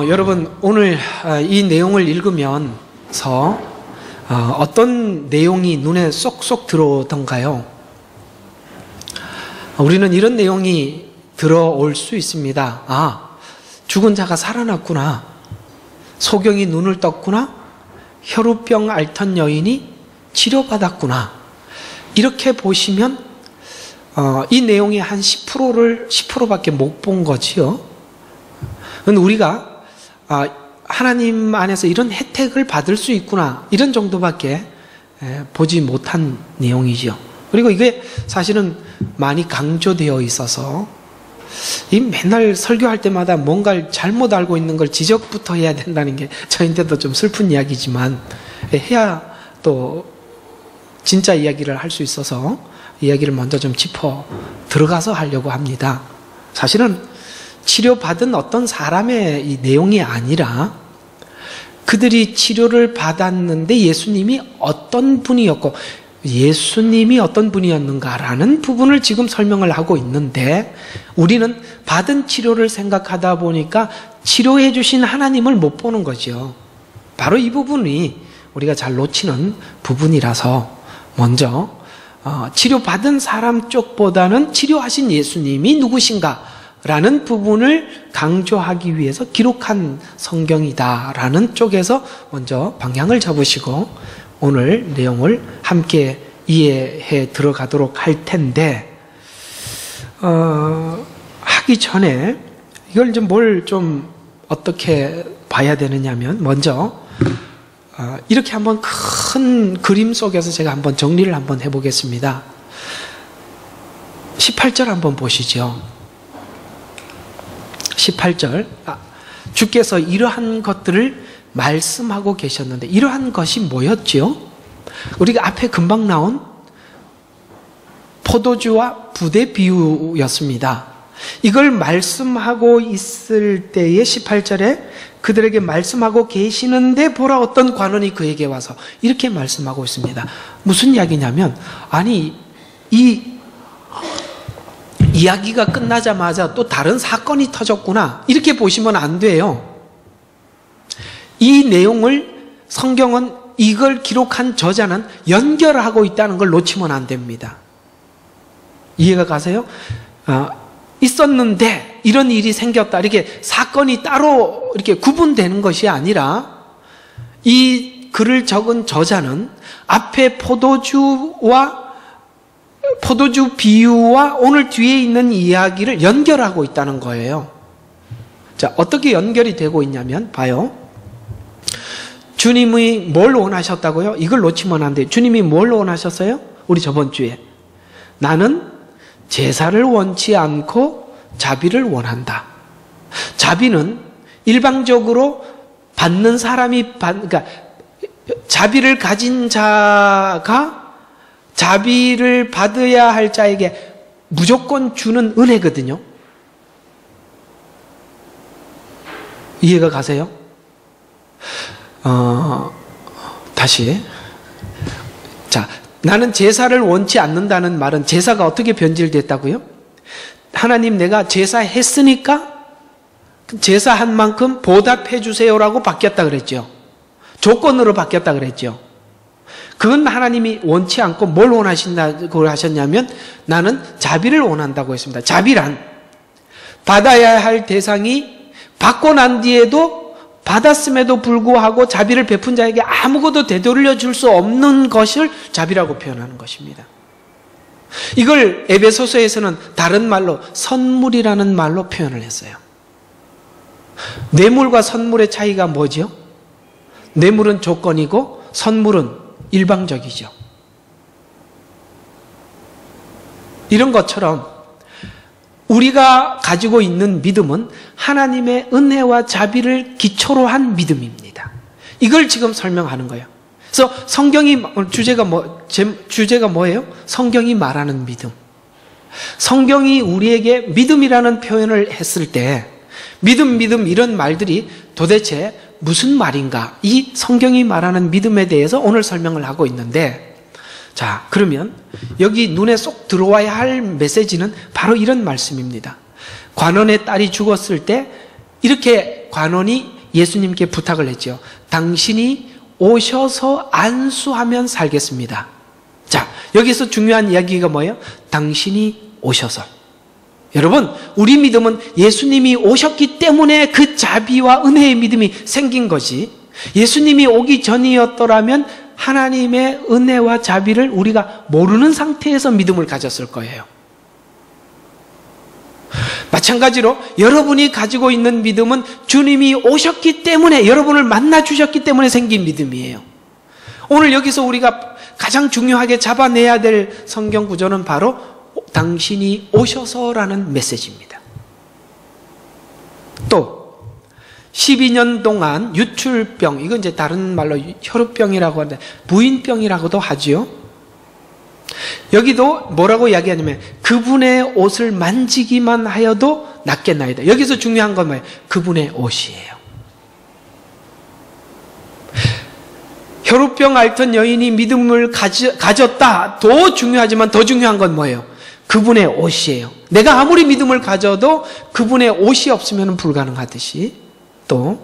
여러분 오늘 이 내용을 읽으면서 어떤 내용이 눈에 쏙쏙 들어오던가요? 우리는 이런 내용이 들어올 수 있습니다. 죽은 자가 살아났구나. 소경이 눈을 떴구나. 혈우병 앓던 여인이 치료받았구나. 이렇게 보시면 이 내용의 한 10%밖에 못 본 거지요. 우리가 하나님 안에서 이런 혜택을 받을 수 있구나, 이런 정도밖에 보지 못한 내용이지요. 그리고 이게 사실은 많이 강조되어 있어서 이 맨날 설교할 때마다 뭔가를 잘못 알고 있는 걸 지적부터 해야 된다는 게 저희한테도 좀 슬픈 이야기지만, 해야 또 진짜 이야기를 할 수 있어서 이야기를 먼저 좀 짚어 들어가서 하려고 합니다. 사실은 치료받은 어떤 사람의 이 내용이 아니라 그들이 치료를 받았는데 예수님이 어떤 분이었고 예수님이 어떤 분이었는가라는 부분을 지금 설명을 하고 있는데, 우리는 받은 치료를 생각하다 보니까 치료해 주신 하나님을 못 보는 거죠. 바로 이 부분이 우리가 잘 놓치는 부분이라서 먼저 치료받은 사람 쪽보다는 치료하신 예수님이 누구신가 라는 부분을 강조하기 위해서 기록한 성경이다라는 쪽에서 먼저 방향을 잡으시고 오늘 내용을 함께 이해해 들어가도록 할 텐데, 하기 전에 이걸 좀 뭘 좀 어떻게 봐야 되느냐면, 먼저 이렇게 한번 큰 그림 속에서 제가 한번 정리를 한번 해보겠습니다. 18절 한번 보시죠. 18절, 주께서 이러한 것들을 말씀하고 계셨는데, 이러한 것이 뭐였지요? 우리가 앞에 금방 나온 포도주와 부대 비유였습니다. 이걸 말씀하고 있을 때에 18절에 그들에게 말씀하고 계시는데 보라, 어떤 관원이 그에게 와서 이렇게 말씀하고 있습니다. 무슨 이야기냐면, 아니 이 이야기가 끝나자마자 또 다른 사건이 터졌구나, 이렇게 보시면 안 돼요. 이 내용을 성경은, 이걸 기록한 저자는 연결하고 있다는 걸 놓치면 안 됩니다. 이해가 가세요? 있었는데 이런 일이 생겼다, 이렇게 사건이 따로 이렇게 구분되는 것이 아니라, 이 글을 적은 저자는 앞에 포도주 비유와 오늘 뒤에 있는 이야기를 연결하고 있다는 거예요. 자, 어떻게 연결이 되고 있냐면, 봐요. 주님이 뭘 원하셨다고요? 이걸 놓치면 안 돼요. 주님이 뭘 원하셨어요? 우리 저번 주에, 나는 제사를 원치 않고 자비를 원한다. 자비는 일방적으로 받는 사람이 그러니까 자비를 가진 자가 자비를 받아야 할 자에게 무조건 주는 은혜거든요. 이해가 가세요? 다시. 자, 나는 제사를 원치 않는다는 말은, 제사가 어떻게 변질됐다고요? 하나님, 내가 제사했으니까 제사한 만큼 보답해 주세요라고 바뀌었다 그랬죠. 조건으로 바뀌었다 그랬죠. 그건 하나님이 원치 않고 뭘 원하신다고 하셨냐면, 나는 자비를 원한다고 했습니다. 자비란 받아야 할 대상이 받고 난 뒤에도 받았음에도 불구하고 자비를 베푼 자에게 아무것도 되돌려 줄 수 없는 것을 자비라고 표현하는 것입니다. 이걸 에베소서에서는 다른 말로 선물이라는 말로 표현을 했어요. 뇌물과 선물의 차이가 뭐죠? 뇌물은 조건이고 선물은 일방적이죠. 이런 것처럼 우리가 가지고 있는 믿음은 하나님의 은혜와 자비를 기초로 한 믿음입니다. 이걸 지금 설명하는 거예요. 그래서 성경이, 주제가 뭐예요? 성경이 말하는 믿음. 성경이 우리에게 믿음이라는 표현을 했을 때, 믿음 이런 말들이 도대체 무슨 말인가? 이 성경이 말하는 믿음에 대해서 오늘 설명을 하고 있는데, 자, 그러면 여기 눈에 쏙 들어와야 할 메시지는 바로 이런 말씀입니다. 관원의 딸이 죽었을 때 이렇게 관원이 예수님께 부탁을 했죠. 당신이 오셔서 안수하면 살겠습니다. 자, 여기서 중요한 이야기가 뭐예요? 당신이 오셔서. 여러분, 우리 믿음은 예수님이 오셨기 때문에 그 자비와 은혜의 믿음이 생긴 거지, 예수님이 오기 전이었더라면 하나님의 은혜와 자비를 우리가 모르는 상태에서 믿음을 가졌을 거예요. 마찬가지로 여러분이 가지고 있는 믿음은 주님이 오셨기 때문에, 여러분을 만나 주셨기 때문에 생긴 믿음이에요. 오늘 여기서 우리가 가장 중요하게 잡아내야 될 성경 구조는 바로 당신이 오셔서라는 메시지입니다. 또 12년 동안 유출병, 이건 이제 다른 말로 혈우병이라고 하는데 부인병이라고도 하지요. 여기도 뭐라고 이야기하냐면 그분의 옷을 만지기만 하여도 낫겠나이다. 여기서 중요한 건 뭐예요? 그분의 옷이에요. 혈우병 앓던 여인이 믿음을 가졌다. 더 중요하지만 더 중요한 건 뭐예요? 그분의 옷이에요. 내가 아무리 믿음을 가져도 그분의 옷이 없으면 불가능하듯이, 또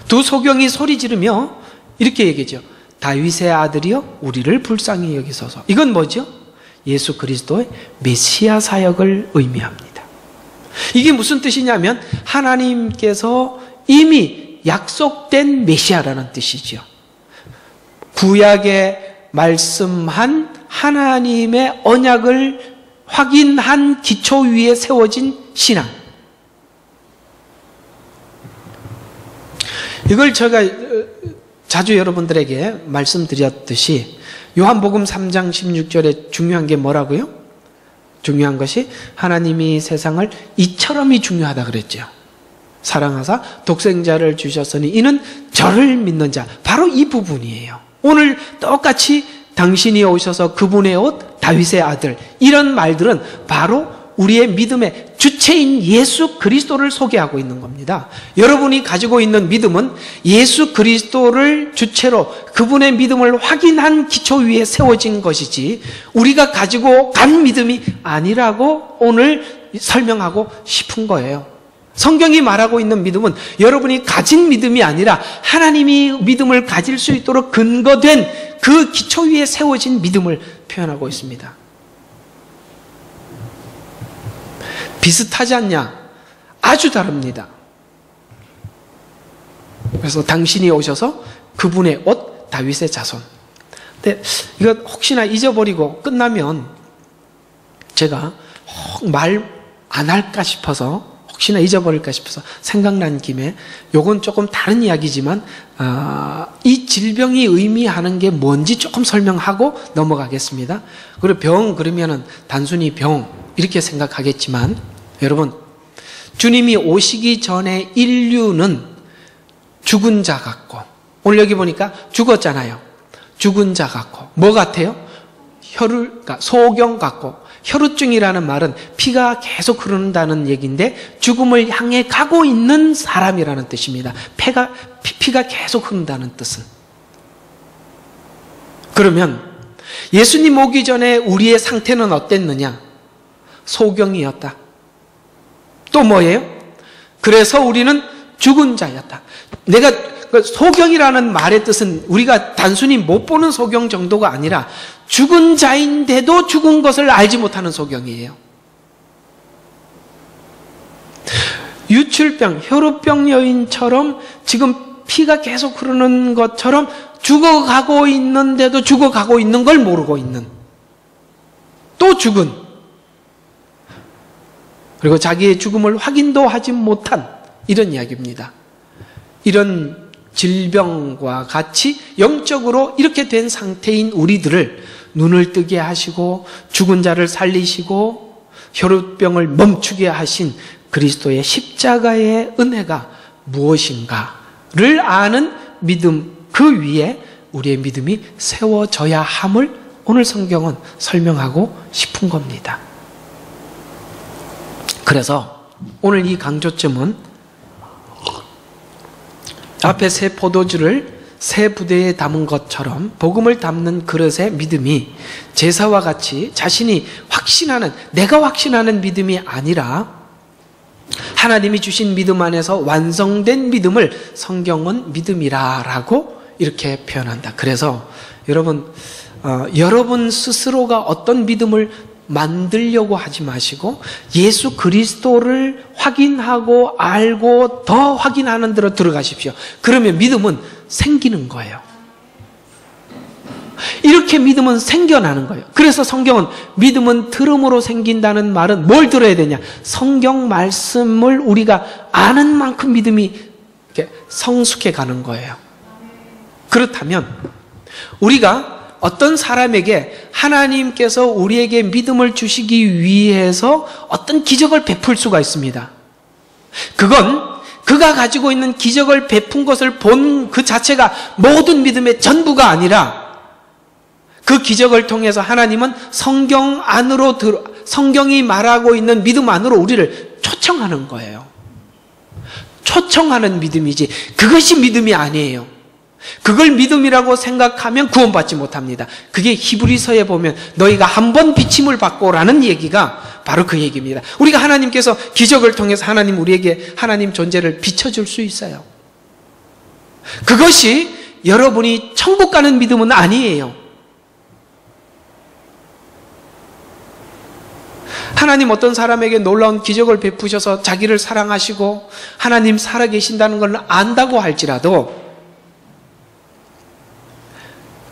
두 소경이 소리 지르며 이렇게 얘기하죠. 다윗의 아들이여 우리를 불쌍히 여기소서. 이건 뭐죠? 예수 그리스도의 메시아 사역을 의미합니다. 이게 무슨 뜻이냐면 하나님께서 이미 약속된 메시아라는 뜻이죠. 구약에 말씀한 하나님의 언약을 확인한 기초 위에 세워진 신앙. 이걸 제가 자주 여러분들에게 말씀드렸듯이 요한복음 3장 16절에 중요한 게 뭐라고요? 중요한 것이 하나님이 세상을 이처럼이 중요하다 그랬죠. 사랑하사 독생자를 주셨으니 이는 저를 믿는 자, 바로 이 부분이에요. 오늘 똑같이 당신이 오셔서 그분의 옷, 다윗의 아들, 이런 말들은 바로 우리의 믿음의 주체인 예수 그리스도를 소개하고 있는 겁니다. 여러분이 가지고 있는 믿음은 예수 그리스도를 주체로 그분의 믿음을 확인한 기초 위에 세워진 것이지 우리가 가지고 간 믿음이 아니라고 오늘 설명하고 싶은 거예요. 성경이 말하고 있는 믿음은 여러분이 가진 믿음이 아니라 하나님이 믿음을 가질 수 있도록 근거된 그 기초 위에 세워진 믿음을 표현하고 있습니다. 비슷하지 않냐? 아주 다릅니다. 그래서 당신이 오셔서 그분의 옷, 다윗의 자손. 근데 이거 혹시나 잊어버리고 끝나면 제가 말 안 할까 싶어서, 혹시나 잊어버릴까 싶어서 생각난 김에 요건 조금 다른 이야기지만 이 질병이 의미하는 게 뭔지 조금 설명하고 넘어가겠습니다. 그리고 병 그러면은 단순히 병 이렇게 생각하겠지만, 여러분, 주님이 오시기 전에 인류는 죽은 자 같고, 오늘 여기 보니까 죽었잖아요. 죽은 자 같고, 뭐 같아요? 그러니까 소경 같고, 혈우증이라는 말은 피가 계속 흐른다는 얘기인데 죽음을 향해 가고 있는 사람이라는 뜻입니다. 피가 계속 흐른다는 뜻은. 그러면 예수님 오기 전에 우리의 상태는 어땠느냐? 소경이었다. 또 뭐예요? 그래서 우리는 죽은 자였다. 내가 소경이라는 말의 뜻은 우리가 단순히 못 보는 소경 정도가 아니라 죽은 자인데도 죽은 것을 알지 못하는 소경이에요. 유출병, 혈우병 여인처럼 지금 피가 계속 흐르는 것처럼 죽어가고 있는데도 죽어가고 있는 걸 모르고 있는, 또 죽은, 그리고 자기의 죽음을 확인도 하지 못한 이런 이야기입니다. 이런 질병과 같이 영적으로 이렇게 된 상태인 우리들을 눈을 뜨게 하시고 죽은 자를 살리시고 혈우병을 멈추게 하신 그리스도의 십자가의 은혜가 무엇인가를 아는 믿음, 그 위에 우리의 믿음이 세워져야 함을 오늘 성경은 설명하고 싶은 겁니다. 그래서 오늘 이 강조점은 앞에 새 포도주를 새 부대에 담은 것처럼 복음을 담는 그릇의 믿음이 제사와 같이 자신이 확신하는, 내가 확신하는 믿음이 아니라 하나님이 주신 믿음 안에서 완성된 믿음을 성경은 믿음이라라고 이렇게 표현한다. 그래서 여러분, 여러분 스스로가 어떤 믿음을 만들려고 하지 마시고 예수 그리스도를 확인하고 알고 더 확인하는 대로 들어가십시오. 그러면 믿음은 생기는 거예요. 이렇게 믿음은 생겨나는 거예요. 그래서 성경은 믿음은 들음으로 생긴다는 말은 뭘 들어야 되냐? 성경 말씀을 우리가 아는 만큼 믿음이 이렇게 성숙해 가는 거예요. 그렇다면 우리가 어떤 사람에게 하나님께서 우리에게 믿음을 주시기 위해서 어떤 기적을 베풀 수가 있습니다. 그건 그가 가지고 있는 기적을 베푼 것을 본 그 자체가 모든 믿음의 전부가 아니라 그 기적을 통해서 하나님은 성경 안으로 성경이 말하고 있는 믿음 안으로 우리를 초청하는 거예요. 초청하는 믿음이지 그것이 믿음이 아니에요. 그걸 믿음이라고 생각하면 구원받지 못합니다. 그게 히브리서에 보면 너희가 한 번 비침을 받고라는 얘기가 바로 그 얘기입니다. 우리가 하나님께서 기적을 통해서 하나님 우리에게 하나님 존재를 비춰줄 수 있어요. 그것이 여러분이 천국 가는 믿음은 아니에요. 하나님 어떤 사람에게 놀라운 기적을 베푸셔서 자기를 사랑하시고 하나님 살아계신다는 걸 안다고 할지라도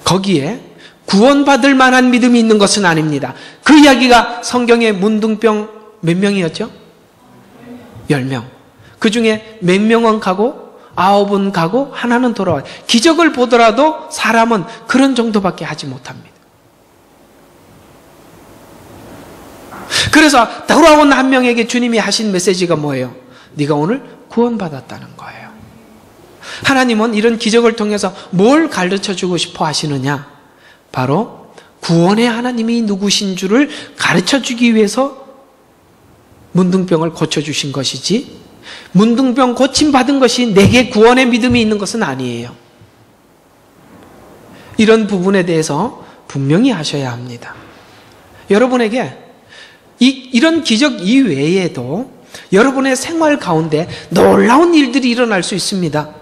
거기에 구원받을 만한 믿음이 있는 것은 아닙니다. 그 이야기가 성경의 문둥병 몇 명이었죠? 10명. 그 중에 몇 명은 가고 9은 가고 하나는 돌아와요. 기적을 보더라도 사람은 그런 정도밖에 하지 못합니다. 그래서 돌아온 한 명에게 주님이 하신 메시지가 뭐예요? 네가 오늘 구원받았다는 거예요. 하나님은 이런 기적을 통해서 뭘 가르쳐주고 싶어 하시느냐? 바로 구원의 하나님이 누구신 줄을 가르쳐주기 위해서 문둥병을 고쳐주신 것이지 문둥병 고침받은 것이 내게 구원의 믿음이 있는 것은 아니에요. 이런 부분에 대해서 분명히 하셔야 합니다. 여러분에게 이런 기적 이외에도 여러분의 생활 가운데 놀라운 일들이 일어날 수 있습니다.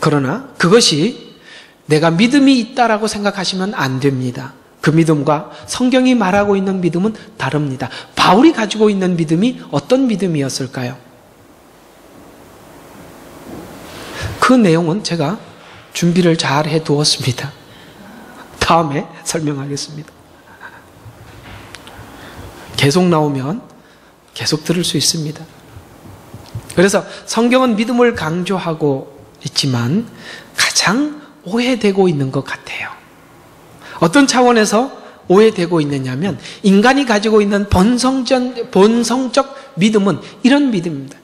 그러나 그것이 내가 믿음이 있다라고 생각하시면 안 됩니다. 그 믿음과 성경이 말하고 있는 믿음은 다릅니다. 바울이 가지고 있는 믿음이 어떤 믿음이었을까요? 그 내용은 제가 준비를 잘 해두었습니다. 다음에 설명하겠습니다. 계속 나오면 계속 들을 수 있습니다. 그래서 성경은 믿음을 강조하고 있지만 가장 오해되고 있는 것 같아요. 어떤 차원에서 오해되고 있느냐면 인간이 가지고 있는 본성적 믿음은 이런 믿음입니다.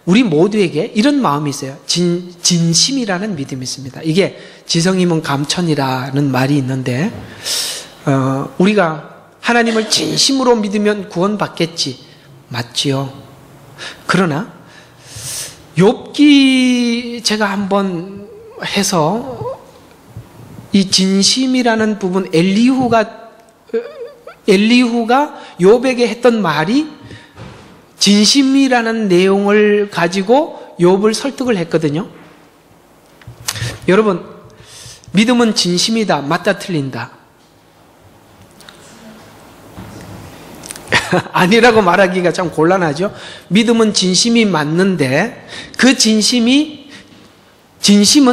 우리 모두에게 이런 마음이 있어요. 진심이라는 믿음이 있습니다. 이게 지성이면 감천이라는 말이 있는데 우리가 하나님을 진심으로 믿으면 구원받겠지. 맞지요. 그러나 욥기 제가 한번 해서 이 진심이라는 부분 엘리후가 욥에게 했던 말이 진심이라는 내용을 가지고 욥을 설득을 했거든요. 여러분, 믿음은 진심이다. 맞다 틀린다. 아니라고 말하기가 참 곤란하죠. 믿음은 진심이 맞는데 그 진심은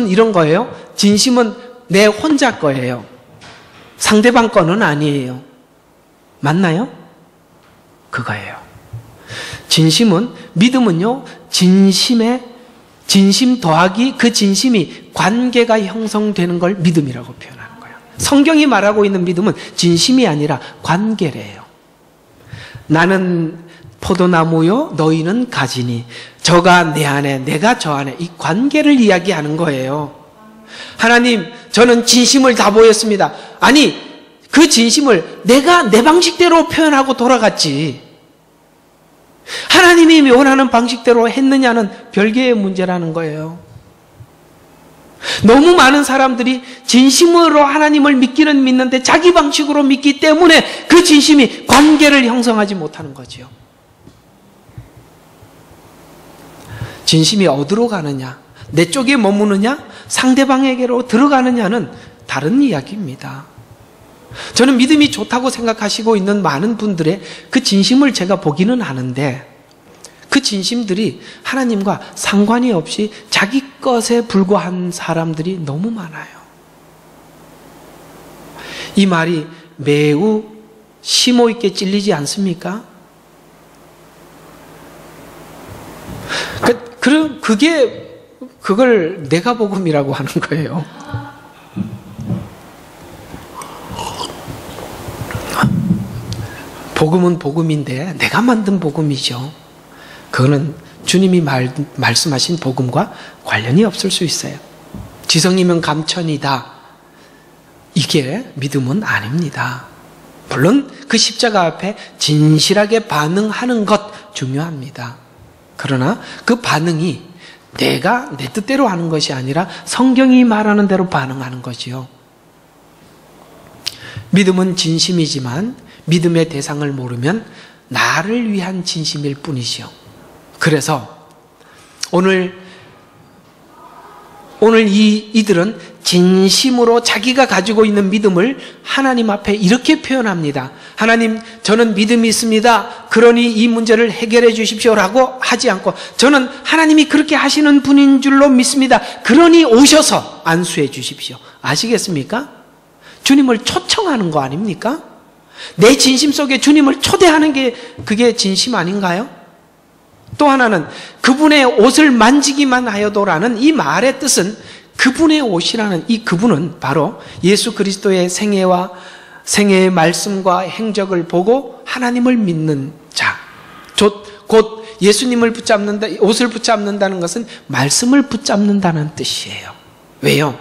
이런 거예요. 진심은 내 혼자 거예요. 상대방 거는 아니에요. 맞나요? 그거예요. 믿음은요, 진심 더하기 그 진심이 관계가 형성되는 걸 믿음이라고 표현하는 거예요. 성경이 말하고 있는 믿음은 진심이 아니라 관계래요. 나는 포도나무요, 너희는 가지니 저가 내 안에, 내가 저 안에, 이 관계를 이야기하는 거예요. 하나님, 저는 진심을 다 보였습니다. 아니, 그 진심을 내가 내 방식대로 표현하고 돌아갔지. 하나님이 원하는 방식대로 했느냐는 별개의 문제라는 거예요. 너무 많은 사람들이 진심으로 하나님을 믿기는 믿는데 자기 방식으로 믿기 때문에 그 진심이 관계를 형성하지 못하는 거지요. 진심이 어디로 가느냐, 내 쪽에 머무느냐, 상대방에게로 들어가느냐는 다른 이야기입니다. 저는 믿음이 좋다고 생각하시고 있는 많은 분들의 그 진심을 제가 보기는 하는데, 그 진심들이 하나님과 상관이 없이 자기 것에 불과한 사람들이 너무 많아요. 이 말이 매우 심오 있게 찔리지 않습니까? 그걸 내가 복음이라고 하는 거예요. 복음은 복음인데 내가 만든 복음이죠. 그거는 주님이 말씀하신 복음과 관련이 없을 수 있어요. 지성이면 감천이다. 이게 믿음은 아닙니다. 물론 그 십자가 앞에 진실하게 반응하는 것 중요합니다. 그러나 그 반응이 내가 내 뜻대로 하는 것이 아니라 성경이 말하는 대로 반응하는 거지요. 믿음은 진심이지만 믿음의 대상을 모르면 나를 위한 진심일 뿐이지요. 그래서 오늘 이들은 진심으로 자기가 가지고 있는 믿음을 하나님 앞에 이렇게 표현합니다. 하나님, 저는 믿음이 있습니다. 그러니 이 문제를 해결해 주십시오라고 하지 않고, 저는 하나님이 그렇게 하시는 분인 줄로 믿습니다. 그러니 오셔서 안수해 주십시오. 아시겠습니까? 주님을 초청하는 거 아닙니까? 내 진심 속에 주님을 초대하는 게 그게 진심 아닌가요? 또 하나는 그분의 옷을 만지기만 하여도라는 이 말의 뜻은, 그분의 옷이라는 이 그분은 바로 예수 그리스도의 생애의 말씀과 행적을 보고 하나님을 믿는 자. 곧 예수님을 붙잡는다, 옷을 붙잡는다는 것은 말씀을 붙잡는다는 뜻이에요. 왜요?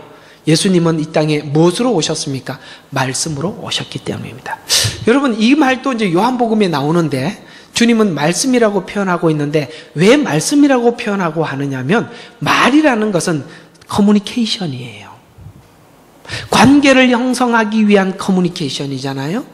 예수님은 이 땅에 무엇으로 오셨습니까? 말씀으로 오셨기 때문입니다. 여러분, 이 말도 이제 요한복음에 나오는데, 주님은 말씀이라고 표현하고 있는데 왜 말씀이라고 표현하고 하느냐면, 말이라는 것은 커뮤니케이션이에요. 관계를 형성하기 위한 커뮤니케이션이잖아요.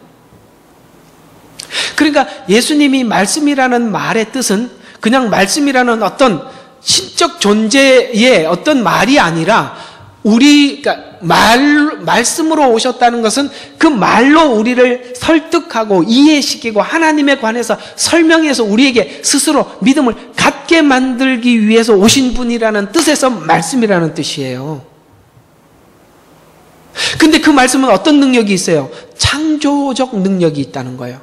그러니까 예수님이 말씀이라는 말의 뜻은 그냥 말씀이라는 어떤 신적 존재의 어떤 말이 아니라, 그러니까 말씀으로 오셨다는 것은 그 말로 우리를 설득하고 이해시키고 하나님에 관해서 설명해서 우리에게 스스로 믿음을 갖게 만들기 위해서 오신 분이라는 뜻에서 말씀이라는 뜻이에요. 근데 그 말씀은 어떤 능력이 있어요? 창조적 능력이 있다는 거예요.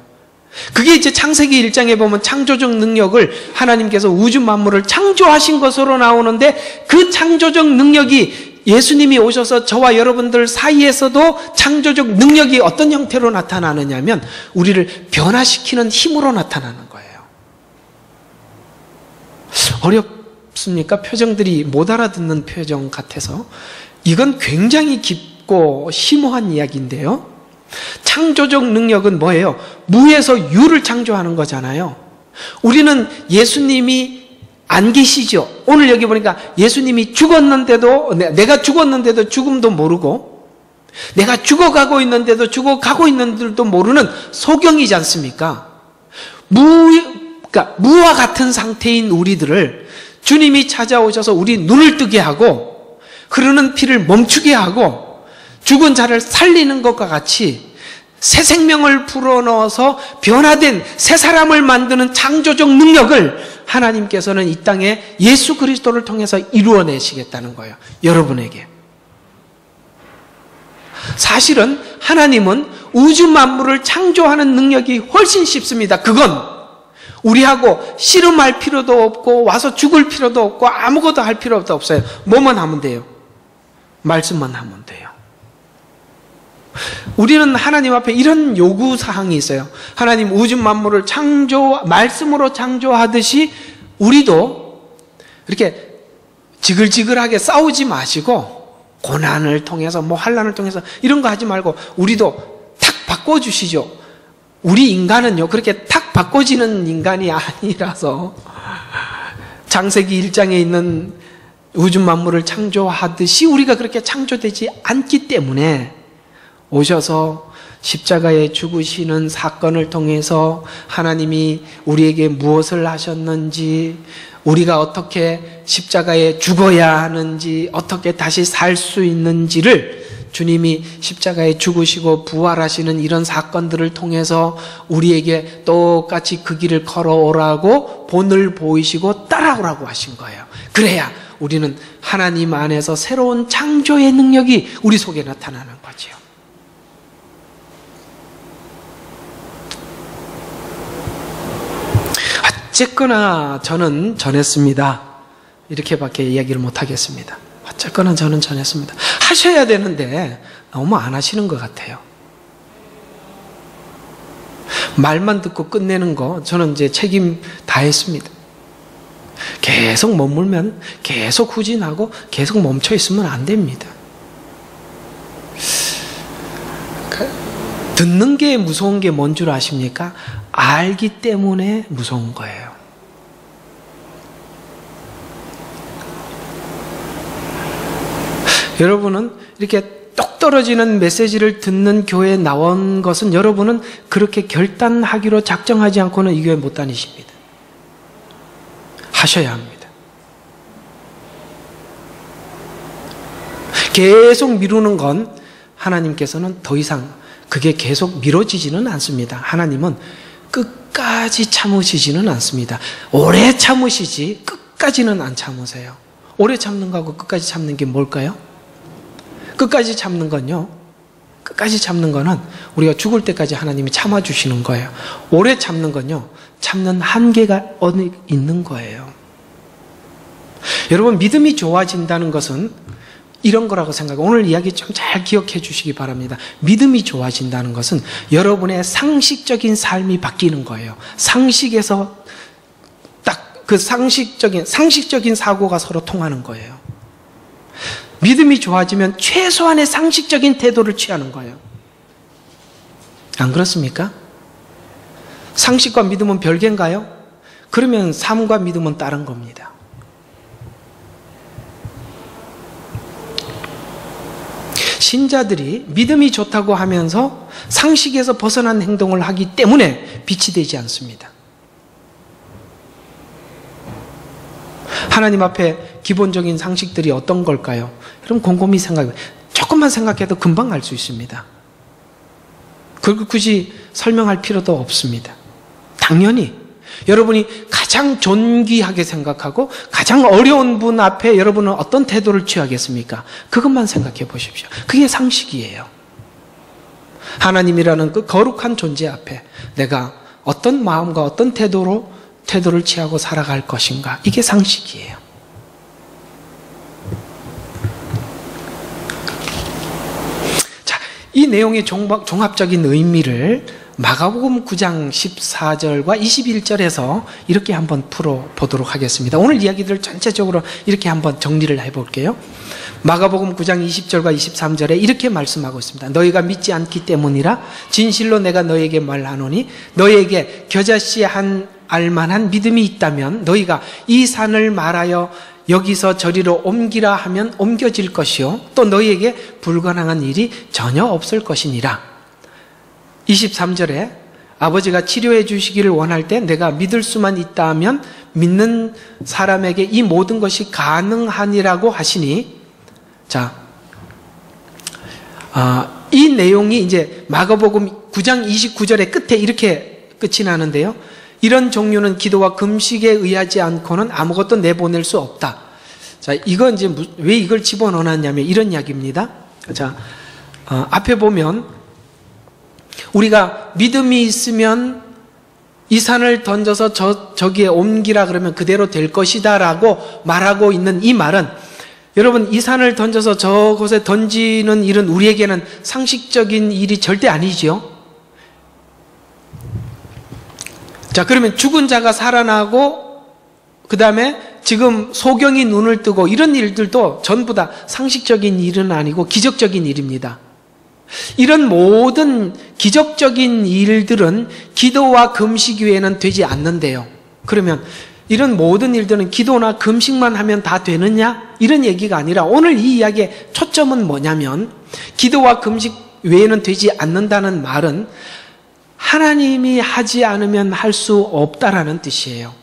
그게 이제 창세기 1장에 보면 창조적 능력을 하나님께서 우주 만물을 창조하신 것으로 나오는데, 그 창조적 능력이 예수님이 오셔서 저와 여러분들 사이에서도 창조적 능력이 어떤 형태로 나타나느냐면 우리를 변화시키는 힘으로 나타나는 거예요. 어렵습니까? 표정들이 못 알아듣는 표정 같아서. 이건 굉장히 깊고 심오한 이야기인데요. 창조적 능력은 뭐예요? 무에서 유를 창조하는 거잖아요. 우리는 예수님이 안 계시죠. 오늘 여기 보니까 예수님이 죽었는데도, 내가 죽었는데도 죽음도 모르고, 내가 죽어가고 있는데도 죽어가고 있는 줄도 모르는 소경이지 않습니까? 그러니까 무와 같은 상태인 우리들을 주님이 찾아오셔서 우리 눈을 뜨게 하고, 흐르는 피를 멈추게 하고, 죽은 자를 살리는 것과 같이 새 생명을 불어넣어서 변화된 새 사람을 만드는 창조적 능력을 하나님께서는 이 땅에 예수 그리스도를 통해서 이루어내시겠다는 거예요. 여러분에게. 사실은 하나님은 우주 만물을 창조하는 능력이 훨씬 쉽습니다. 그건 우리하고 씨름할 필요도 없고 와서 죽을 필요도 없고 아무것도 할 필요도 없어요. 뭐만 하면 돼요? 말씀만 하면 돼요. 우리는 하나님 앞에 이런 요구사항이 있어요. 하나님, 우주 만물을 말씀으로 창조하듯이 우리도 이렇게 지글지글하게 싸우지 마시고, 고난을 통해서 환난을 통해서 이런 거 하지 말고 우리도 탁 바꿔주시죠. 우리 인간은요, 그렇게 탁 바꿔지는 인간이 아니라서 창세기 1장에 있는 우주 만물을 창조하듯이 우리가 그렇게 창조되지 않기 때문에 오셔서 십자가에 죽으시는 사건을 통해서 하나님이 우리에게 무엇을 하셨는지, 우리가 어떻게 십자가에 죽어야 하는지, 어떻게 다시 살 수 있는지를 주님이 십자가에 죽으시고 부활하시는 이런 사건들을 통해서 우리에게 똑같이 그 길을 걸어오라고 본을 보이시고 따라오라고 하신 거예요. 그래야 우리는 하나님 안에서 새로운 창조의 능력이 우리 속에 나타나는 거죠. 어쨌거나 저는 전했습니다. 이렇게밖에 이야기를 못하겠습니다. 어쨌거나 저는 전했습니다. 하셔야 되는데 너무 안 하시는 것 같아요. 말만 듣고 끝내는 거 저는 이제 책임 다 했습니다. 계속 머물면 계속 후진하고 계속 멈춰 있으면 안 됩니다. 듣는 게 무서운 게 뭔 줄 아십니까? 알기 때문에 무서운 거예요. 여러분은 이렇게 똑 떨어지는 메시지를 듣는 교회에 나온 것은 여러분은 그렇게 결단하기로 작정하지 않고는 이 교회 못 다니십니다. 하셔야 합니다. 계속 미루는 건 하나님께서는 더 이상 그게 계속 미뤄지지는 않습니다. 하나님은 끝까지 참으시지는 않습니다. 오래 참으시지 끝까지는 안 참으세요. 오래 참는 거하고 끝까지 참는 게 뭘까요? 끝까지 참는 건요, 끝까지 참는 거는 우리가 죽을 때까지 하나님이 참아주시는 거예요. 오래 참는 건요, 참는 한계가 어디 있는 거예요. 여러분, 믿음이 좋아진다는 것은 이런 거라고 생각해요. 오늘 이야기 좀 잘 기억해 주시기 바랍니다. 믿음이 좋아진다는 것은 여러분의 상식적인 삶이 바뀌는 거예요. 상식에서 딱 그 상식적인 사고가 서로 통하는 거예요. 믿음이 좋아지면 최소한의 상식적인 태도를 취하는 거예요. 안 그렇습니까? 상식과 믿음은 별개인가요? 그러면 삶과 믿음은 다른 겁니다. 신자들이 믿음이 좋다고 하면서 상식에서 벗어난 행동을 하기 때문에 빛이 되지 않습니다. 하나님 앞에 기본적인 상식들이 어떤 걸까요? 그럼 곰곰이 생각해. 조금만 생각해도 금방 알 수 있습니다. 그걸 굳이 설명할 필요도 없습니다. 당연히 여러분이 가장 존귀하게 생각하고 가장 어려운 분 앞에 여러분은 어떤 태도를 취하겠습니까? 그것만 생각해 보십시오. 그게 상식이에요. 하나님이라는 그 거룩한 존재 앞에 내가 어떤 마음과 어떤 태도를 취하고 살아갈 것인가? 이게 상식이에요. 자, 이 내용의 종합적인 의미를 마가복음 9장 14절과 21절에서 이렇게 한번 풀어보도록 하겠습니다. 오늘 이야기들을 전체적으로 이렇게 한번 정리를 해볼게요. 마가복음 9장 20절과 23절에 이렇게 말씀하고 있습니다. 너희가 믿지 않기 때문이라 진실로 내가 너희에게 말하노니 너희에게 겨자씨 한 알만한 믿음이 있다면 너희가 이 산을 말하여 여기서 저리로 옮기라 하면 옮겨질 것이요 또 너희에게 불가능한 일이 전혀 없을 것이니라. 23절에 아버지가 치료해 주시기를 원할 때 내가 믿을 수만 있다면 믿는 사람에게 이 모든 것이 가능하니라고 하시니, 자, 이 내용이 이제 마가복음 9장 29절의 끝에 이렇게 끝이 나는데요. 이런 종류는 기도와 금식에 의하지 않고는 아무것도 내보낼 수 없다. 자, 이건 이제 왜 이걸 집어넣었냐면 이런 이야기입니다. 자, 앞에 보면 우리가 믿음이 있으면 이 산을 던져서 저기에 옮기라 그러면 그대로 될 것이다 라고 말하고 있는 이 말은, 여러분, 이 산을 던져서 저곳에 던지는 일은 우리에게는 상식적인 일이 절대 아니죠. 자, 그러면 죽은 자가 살아나고 그 다음에 지금 소경이 눈을 뜨고 이런 일들도 전부 다 상식적인 일은 아니고 기적적인 일입니다. 이런 모든 기적적인 일들은 기도와 금식 외에는 되지 않는데요. 그러면 이런 모든 일들은 기도나 금식만 하면 다 되느냐? 이런 얘기가 아니라 오늘 이 이야기의 초점은 뭐냐면 기도와 금식 외에는 되지 않는다는 말은 하나님이 하지 않으면 할 수 없다라는 뜻이에요.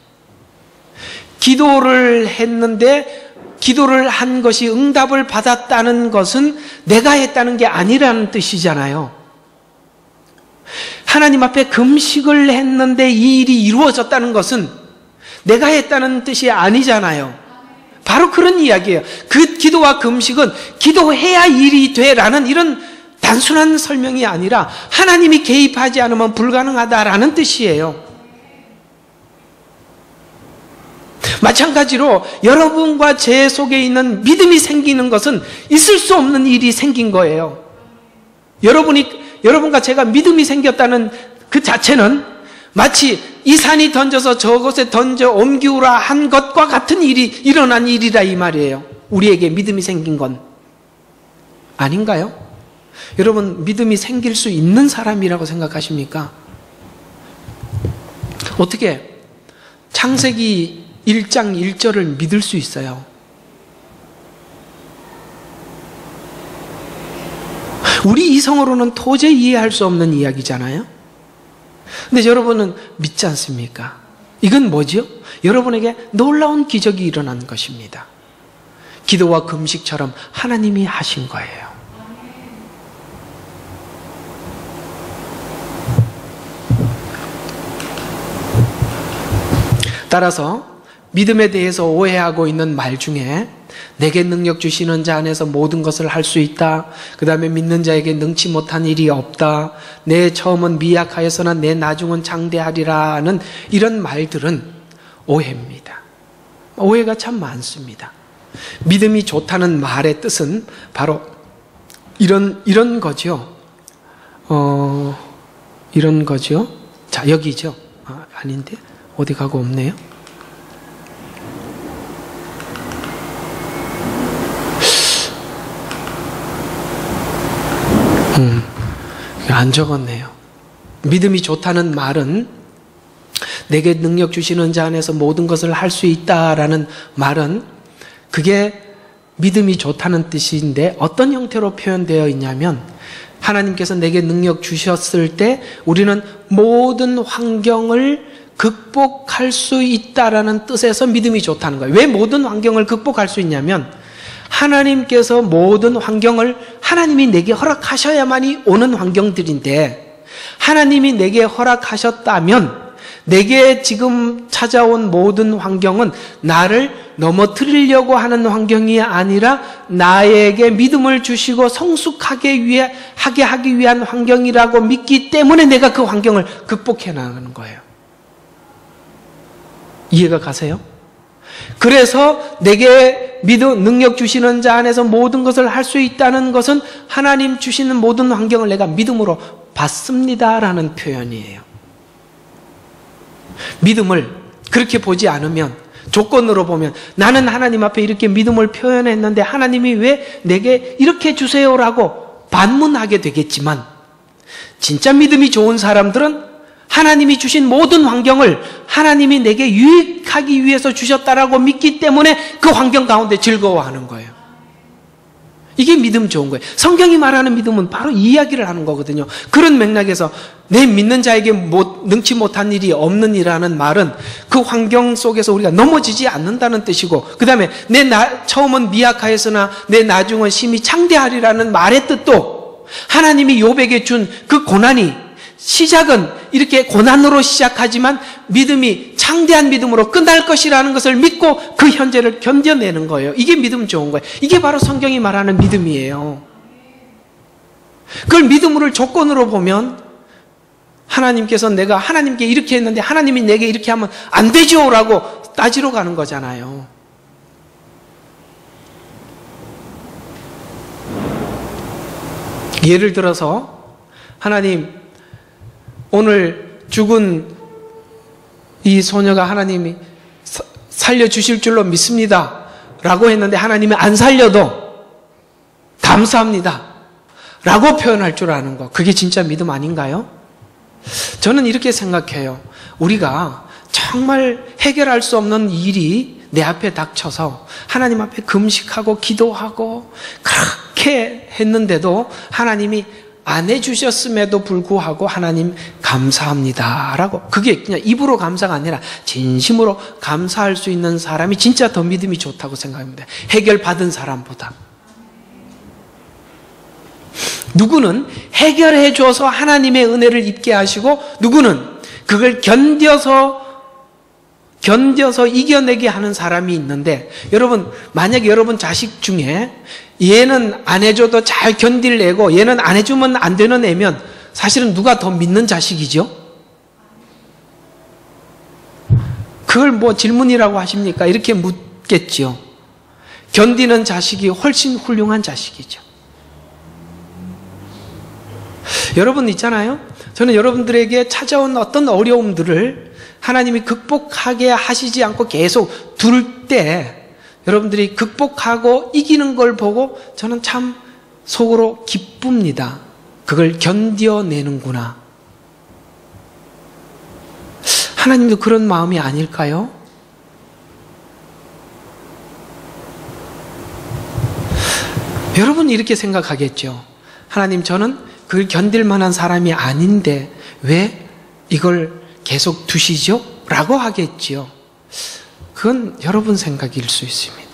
기도를 했는데 기도를 한 것이 응답을 받았다는 것은 내가 했다는 게 아니라는 뜻이잖아요. 하나님 앞에 금식을 했는데 이 일이 이루어졌다는 것은 내가 했다는 뜻이 아니잖아요. 바로 그런 이야기예요. 그 기도와 금식은 기도해야 일이 돼라는 이런 단순한 설명이 아니라 하나님이 개입하지 않으면 불가능하다라는 뜻이에요. 마찬가지로 여러분과 제 속에 있는 믿음이 생기는 것은 있을 수 없는 일이 생긴 거예요. 여러분과 제가 믿음이 생겼다는 그 자체는 마치 이 산이 던져서 저곳에 던져 옮기우라 한 것과 같은 일이 일어난 일이라 이 말이에요. 우리에게 믿음이 생긴 건 아닌가요? 여러분, 믿음이 생길 수 있는 사람이라고 생각하십니까? 어떻게 창세기 1장 1절을 믿을 수 있어요? 우리 이성으로는 도저히 이해할 수 없는 이야기잖아요. 근데 여러분은 믿지 않습니까? 이건 뭐죠? 여러분에게 놀라운 기적이 일어난 것입니다. 기도와 금식처럼 하나님이 하신 거예요. 따라서 믿음에 대해서 오해하고 있는 말 중에 내게 능력 주시는 자 안에서 모든 것을 할 수 있다. 그 다음에 믿는 자에게 능치 못한 일이 없다. 내 처음은 미약하여서나 내 나중은 장대하리라는 이런 말들은 오해입니다. 오해가 참 많습니다. 믿음이 좋다는 말의 뜻은 바로 이런 거죠. 이런 거죠. 자, 여기죠. 아닌데 어디 가고 없네요. 안 적었네요. 믿음이 좋다는 말은 내게 능력 주시는 자 안에서 모든 것을 할 수 있다라는 말은 그게 믿음이 좋다는 뜻인데 어떤 형태로 표현되어 있냐면 하나님께서 내게 능력 주셨을 때 우리는 모든 환경을 극복할 수 있다라는 뜻에서 믿음이 좋다는 거예요. 왜 모든 환경을 극복할 수 있냐면 하나님께서 모든 환경을 하나님이 내게 허락하셔야만이 오는 환경들인데 하나님이 내게 허락하셨다면 내게 지금 찾아온 모든 환경은 나를 넘어뜨리려고 하는 환경이 아니라 나에게 믿음을 주시고 성숙하게 하기 위한 환경이라고 믿기 때문에 내가 그 환경을 극복해 나가는 거예요. 이해가 가세요? 그래서 내게 믿음, 능력 주시는 자 안에서 모든 것을 할 수 있다는 것은 하나님 주시는 모든 환경을 내가 믿음으로 받습니다라는 표현이에요. 믿음을 그렇게 보지 않으면, 조건으로 보면 나는 하나님 앞에 이렇게 믿음을 표현했는데 하나님이 왜 내게 이렇게 주세요라고 반문하게 되겠지만, 진짜 믿음이 좋은 사람들은 하나님이 주신 모든 환경을 하나님이 내게 유익하기 위해서 주셨다라고 믿기 때문에 그 환경 가운데 즐거워하는 거예요. 이게 믿음 좋은 거예요. 성경이 말하는 믿음은 바로 이 이야기를 하는 거거든요. 그런 맥락에서 내 믿는 자에게 능치 못한 일이 없느니라는 말은 그 환경 속에서 우리가 넘어지지 않는다는 뜻이고, 그 다음에 처음은 미약하였으나 내 나중은 심히 창대하리라는 말의 뜻도 하나님이 욥에게 준 그 고난이 시작은 이렇게 고난으로 시작하지만 믿음이 창대한 믿음으로 끝날 것이라는 것을 믿고 그 현재를 견뎌내는 거예요. 이게 믿음 좋은 거예요. 이게 바로 성경이 말하는 믿음이에요. 그걸 믿음을 조건으로 보면 하나님께서 내가 하나님께 이렇게 했는데 하나님이 내게 이렇게 하면 안 되죠 라고 따지러 가는 거잖아요. 예를 들어서 하나님, 오늘 죽은 이 소녀가 하나님이 살려주실 줄로 믿습니다 라고 했는데 하나님이 안 살려도 감사합니다 라고 표현할 줄 아는 거, 그게 진짜 믿음 아닌가요? 저는 이렇게 생각해요. 우리가 정말 해결할 수 없는 일이 내 앞에 닥쳐서 하나님 앞에 금식하고 기도하고 그렇게 했는데도 하나님이 안 해주셨음에도 불구하고 하나님 감사합니다 라고, 그게 그냥 입으로 감사가 아니라 진심으로 감사할 수 있는 사람이 진짜 더 믿음이 좋다고 생각합니다. 해결받은 사람보다. 누구는 해결해 줘서 하나님의 은혜를 입게 하시고, 누구는 그걸 견뎌서 이겨내게 하는 사람이 있는데, 여러분, 만약에 여러분 자식 중에 얘는 안 해줘도 잘 견딜래고 얘는 안 해주면 안 되는 애면 사실은 누가 더 믿는 자식이죠? 그걸 뭐 질문이라고 하십니까? 이렇게 묻겠죠. 견디는 자식이 훨씬 훌륭한 자식이죠. 여러분 있잖아요. 저는 여러분들에게 찾아온 어떤 어려움들을 하나님이 극복하게 하시지 않고 계속 둘 때 여러분들이 극복하고 이기는 걸 보고 저는 참 속으로 기쁩니다. 그걸 견뎌내는구나. 하나님도 그런 마음이 아닐까요? 여러분 이렇게 생각하겠죠. 하나님, 저는 그걸 견딜 만한 사람이 아닌데 왜 이걸 계속 두시죠? 라고 하겠지요. 그건 여러분 생각일 수 있습니다.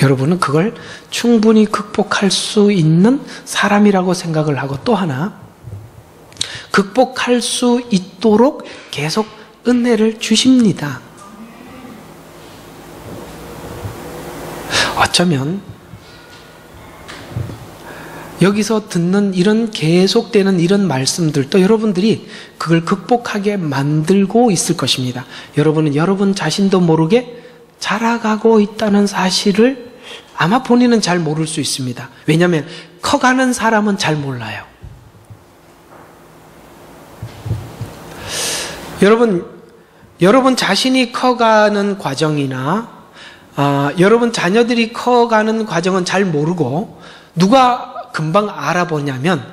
여러분은 그걸 충분히 극복할 수 있는 사람이라고 생각을 하고, 또 하나 극복할 수 있도록 계속 은혜를 주십니다. 어쩌면 여기서 듣는 이런 계속되는 이런 말씀들도 여러분들이 그걸 극복하게 만들고 있을 것입니다. 여러분은 여러분 자신도 모르게 자라가고 있다는 사실을 아마 본인은 잘 모를 수 있습니다. 왜냐하면 커가는 사람은 잘 몰라요. 여러분 자신이 커가는 과정이나 여러분 자녀들이 커가는 과정은 잘 모르고, 누가 금방 알아보냐면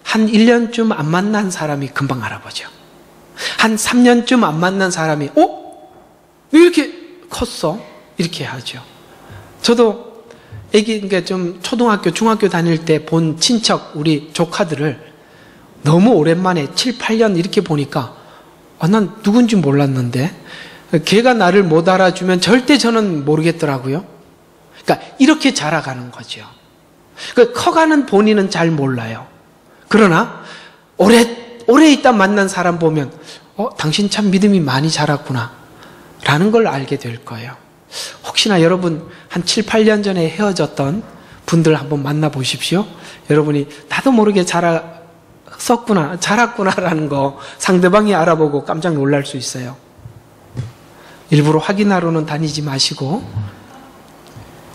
한 1년쯤 안 만난 사람이 금방 알아보죠. 한 3년쯤 안 만난 사람이 왜 이렇게 컸어? 이렇게 하죠. 저도 그러니까 좀 초등학교, 중학교 다닐 때 본 친척, 우리 조카들을 너무 오랜만에 7, 8년 이렇게 보니까 난 누군지 몰랐는데, 걔가 나를 못 알아주면 절대 저는 모르겠더라고요. 그러니까 이렇게 자라가는 거죠. 커가는 본인은 잘 몰라요. 그러나 오래 있다 만난 사람 보면 당신 참 믿음이 많이 자랐구나 라는 걸 알게 될 거예요. 혹시나 여러분 한 7, 8년 전에 헤어졌던 분들 한번 만나보십시오. 여러분이 나도 모르게 자랐구나라는 거 상대방이 알아보고 깜짝 놀랄 수 있어요. 일부러 확인하러는 다니지 마시고.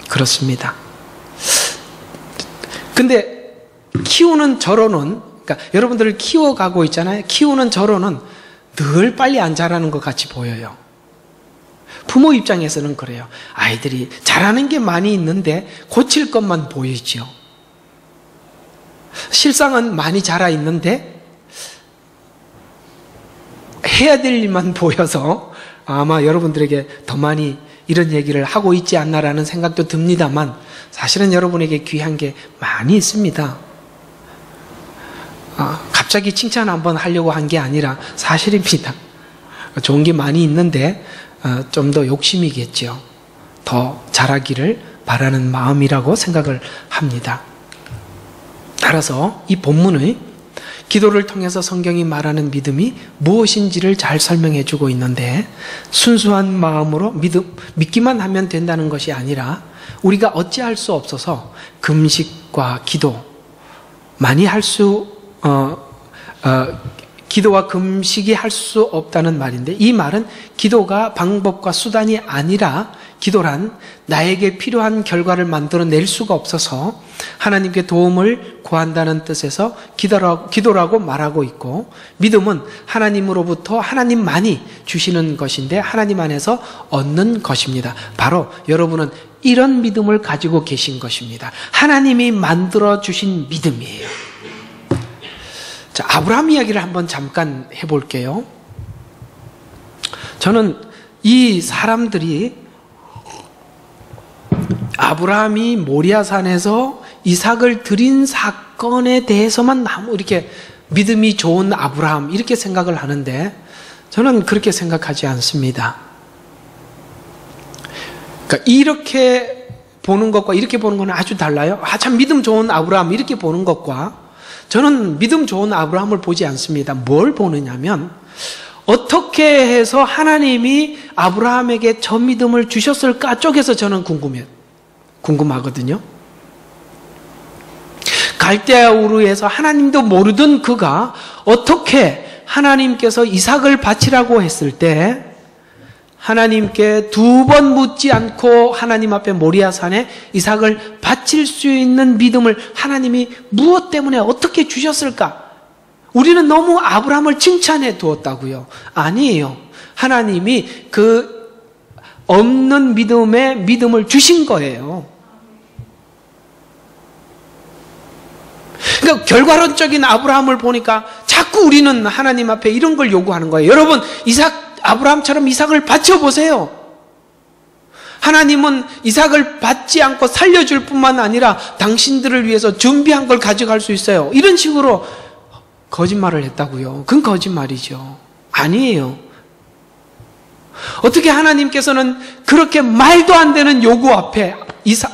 그렇습니다. 근데 키우는 저로는, 그러니까 여러분들을 키워가고 있잖아요. 키우는 저로는 늘 빨리 안 자라는 것 같이 보여요. 부모 입장에서는 그래요. 아이들이 잘하는 게 많이 있는데 고칠 것만 보이죠. 실상은 많이 자라 있는데 해야 될 일만 보여서 아마 여러분들에게 더 많이 이런 얘기를 하고 있지 않나라는 생각도 듭니다만, 사실은 여러분에게 귀한 게 많이 있습니다. 갑자기 칭찬 한번 하려고 한 게 아니라 사실입니다. 좋은 게 많이 있는데 좀 더 욕심이겠죠. 더 잘하기를 바라는 마음이라고 생각을 합니다. 따라서 이 본문의 기도를 통해서 성경이 말하는 믿음이 무엇인지를 잘 설명해 주고 있는데, 순수한 마음으로 믿기만 하면 된다는 것이 아니라 우리가 어찌할 수 없어서 금식과 기도 많이 기도와 금식이 할 수 없다는 말인데, 이 말은 기도가 방법과 수단이 아니라 기도란 나에게 필요한 결과를 만들어낼 수가 없어서 하나님께 도움을 구한다는 뜻에서 기도라고 말하고 있고, 믿음은 하나님으로부터 하나님만이 주시는 것인데 하나님 안에서 얻는 것입니다. 바로 여러분은 이런 믿음을 가지고 계신 것입니다. 하나님이 만들어 주신 믿음이에요. 자, 아브라함 이야기를 한번 잠깐 해볼게요. 저는 이 사람들이 아브라함이 모리아산에서 이삭을 드린 사건에 대해서만 너무 이렇게 믿음이 좋은 아브라함 이렇게 생각을 하는데 저는 그렇게 생각하지 않습니다. 그러니까 이렇게 보는 것과 이렇게 보는 건 아주 달라요. 참 믿음 좋은 아브라함 이렇게 보는 것과 저는 믿음 좋은 아브라함을 보지 않습니다. 뭘 보느냐면 어떻게 해서 하나님이 아브라함에게 저 믿음을 주셨을까 쪽에서 저는 궁금하거든요. 갈대아 우르에서 하나님도 모르던 그가 어떻게 하나님께서 이삭을 바치라고 했을 때 하나님께 2번 묻지 않고 하나님 앞에 모리아산에 이삭을 바칠 수 있는 믿음을 하나님이 무엇 때문에 어떻게 주셨을까? 우리는 너무 아브라함을 칭찬해 두었다고요. 아니에요. 하나님이 그 없는 믿음에 믿음을 주신 거예요. 그러니까 결과론적인 아브라함을 보니까 자꾸 우리는 하나님 앞에 이런 걸 요구하는 거예요. 여러분, 아브라함처럼 이삭을 바쳐보세요. 하나님은 이삭을 받지 않고 살려줄 뿐만 아니라 당신들을 위해서 준비한 걸 가져갈 수 있어요. 이런 식으로 거짓말을 했다고요. 그건 거짓말이죠. 아니에요. 어떻게 하나님께서는 그렇게 말도 안 되는 요구 앞에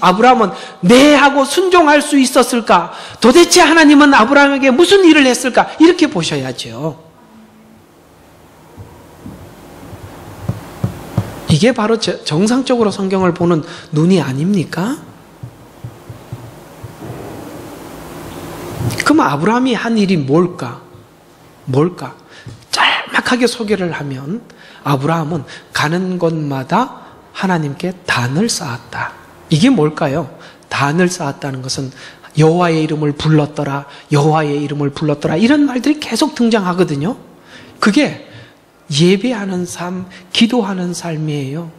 아브라함은 네 하고 순종할 수 있었을까? 도대체 하나님은 아브라함에게 무슨 일을 했을까? 이렇게 보셔야죠. 이게 바로 정상적으로 성경을 보는 눈이 아닙니까? 그럼 아브라함이 한 일이 뭘까? 짤막하게 소개를 하면 아브라함은 가는 곳마다 하나님께 단을 쌓았다. 이게 뭘까요? 단을 쌓았다는 것은 여호와의 이름을 불렀더라, 여호와의 이름을 불렀더라 이런 말들이 계속 등장하거든요. 그게 예배하는 삶, 기도하는 삶이에요.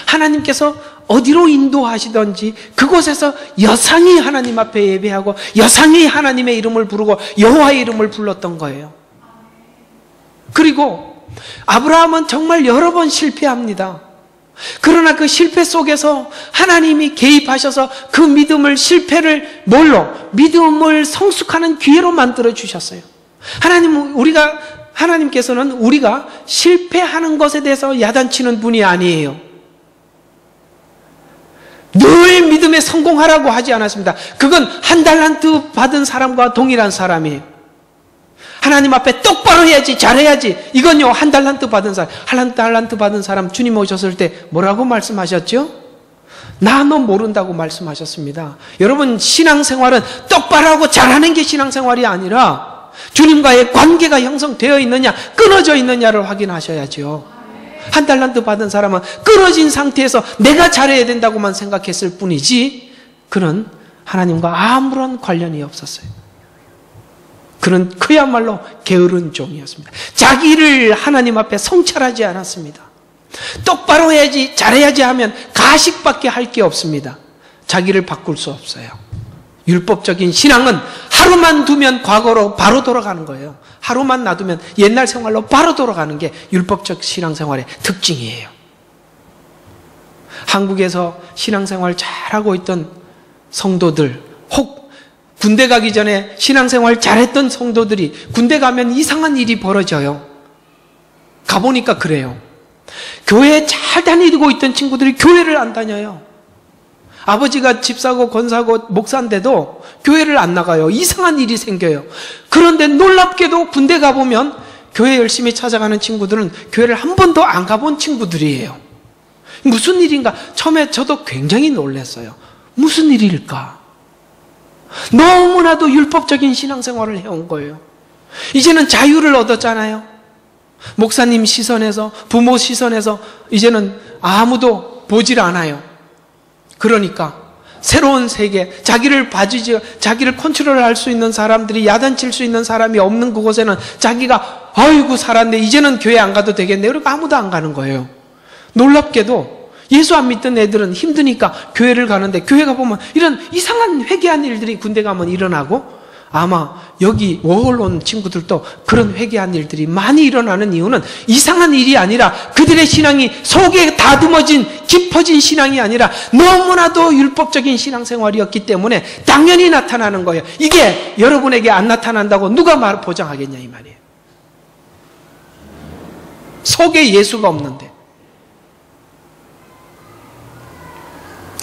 하나님께서 어디로 인도하시든지 그곳에서 여상히 하나님 앞에 예배하고 여상히 하나님의 이름을 부르고 여호와의 이름을 불렀던 거예요. 그리고 아브라함은 정말 여러 번 실패합니다. 그러나 그 실패 속에서 하나님이 개입하셔서 그 믿음을 실패를 믿음을 성숙하는 기회로 만들어 주셨어요. 하나님께서는 우리가 실패하는 것에 대해서 야단치는 분이 아니에요. 늘 믿음에 성공하라고 하지 않았습니다. 그건 한 달란트 받은 사람과 동일한 사람이에요. 하나님 앞에 똑바로 해야지, 잘해야지. 이건요, 한 달란트 받은 사람, 한 달란트 받은 사람 주님 오셨을 때 뭐라고 말씀하셨죠? 나 너 모른다고 말씀하셨습니다. 여러분, 신앙생활은 똑바로 하고 잘하는 게 신앙생활이 아니라 주님과의 관계가 형성되어 있느냐, 끊어져 있느냐를 확인하셔야죠. 한 달란트 받은 사람은 끊어진 상태에서 내가 잘해야 된다고만 생각했을 뿐이지 그는 하나님과 아무런 관련이 없었어요. 그는 그야말로 게으른 종이었습니다. 자기를 하나님 앞에 성찰하지 않았습니다. 똑바로 해야지, 잘해야지 하면 가식밖에 할 게 없습니다. 자기를 바꿀 수 없어요. 율법적인 신앙은 하루만 두면 과거로 바로 돌아가는 거예요. 하루만 놔두면 옛날 생활로 바로 돌아가는 게 율법적 신앙생활의 특징이에요. 한국에서 신앙생활 잘하고 있던 성도들, 혹 군대 가기 전에 신앙생활 잘했던 성도들이 군대 가면 이상한 일이 벌어져요. 가보니까 그래요. 교회에 잘 다니고 있던 친구들이 교회를 안 다녀요. 아버지가 집사고 권사고 목사인데도 교회를 안 나가요. 이상한 일이 생겨요. 그런데 놀랍게도 군대 가보면 교회 열심히 찾아가는 친구들은 교회를 한 번도 안 가본 친구들이에요. 무슨 일인가? 처음에 저도 굉장히 놀랐어요. 무슨 일일까? 너무나도 율법적인 신앙생활을 해온 거예요. 이제는 자유를 얻었잖아요. 목사님 시선에서, 부모 시선에서 이제는 아무도 보질 않아요. 그러니까 새로운 세계, 자기를 컨트롤할 수 있는 사람들이, 야단칠 수 있는 사람이 없는 그곳에는 자기가 아이고 살았네, 이제는 교회 안 가도 되겠네, 그리고 아무도 안 가는 거예요. 놀랍게도 예수 안 믿던 애들은 힘드니까 교회를 가는데, 교회 가보면 이런 이상한 회개한 일들이 군대 가면 일어나고, 아마 여기 워홀 온 친구들도 그런 회개한 일들이 많이 일어나는 이유는 이상한 일이 아니라 그들의 신앙이 속에 다듬어진 깊어진 신앙이 아니라 너무나도 율법적인 신앙생활이었기 때문에 당연히 나타나는 거예요. 이게 여러분에게 안 나타난다고 누가 보장하겠냐 이 말이에요. 속에 예수가 없는데.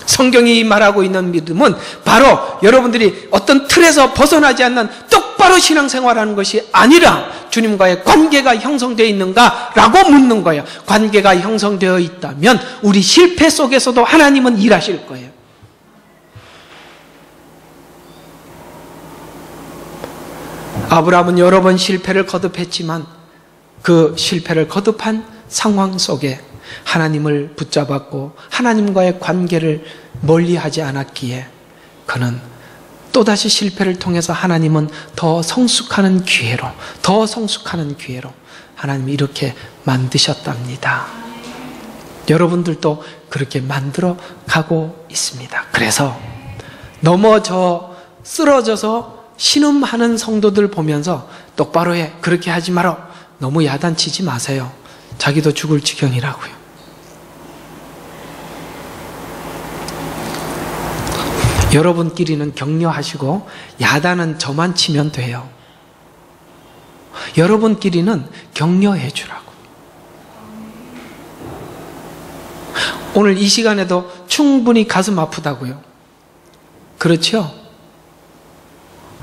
성경이 말하고 있는 믿음은 바로 여러분들이 어떤 틀에서 벗어나지 않는 똑바로 신앙생활하는 것이 아니라 주님과의 관계가 형성되어 있는가라고 묻는 거예요. 관계가 형성되어 있다면 우리 실패 속에서도 하나님은 일하실 거예요. 아브라함은 여러 번 실패를 거듭했지만 그 실패를 거듭한 상황 속에 하나님을 붙잡았고 하나님과의 관계를 멀리하지 않았기에 그는 또다시 실패를 통해서 하나님은 더 성숙하는 기회로 하나님이 이렇게 만드셨답니다. 여러분들도 그렇게 만들어 가고 있습니다. 그래서 넘어져 쓰러져서 신음하는 성도들 보면서 똑바로 해, 그렇게 하지 마라, 너무 야단치지 마세요. 자기도 죽을 지경이라고요. 여러분끼리는 격려하시고 야단은 저만 치면 돼요. 여러분끼리는 격려해 주라고. 오늘 이 시간에도 충분히 가슴 아프다고요. 그렇죠?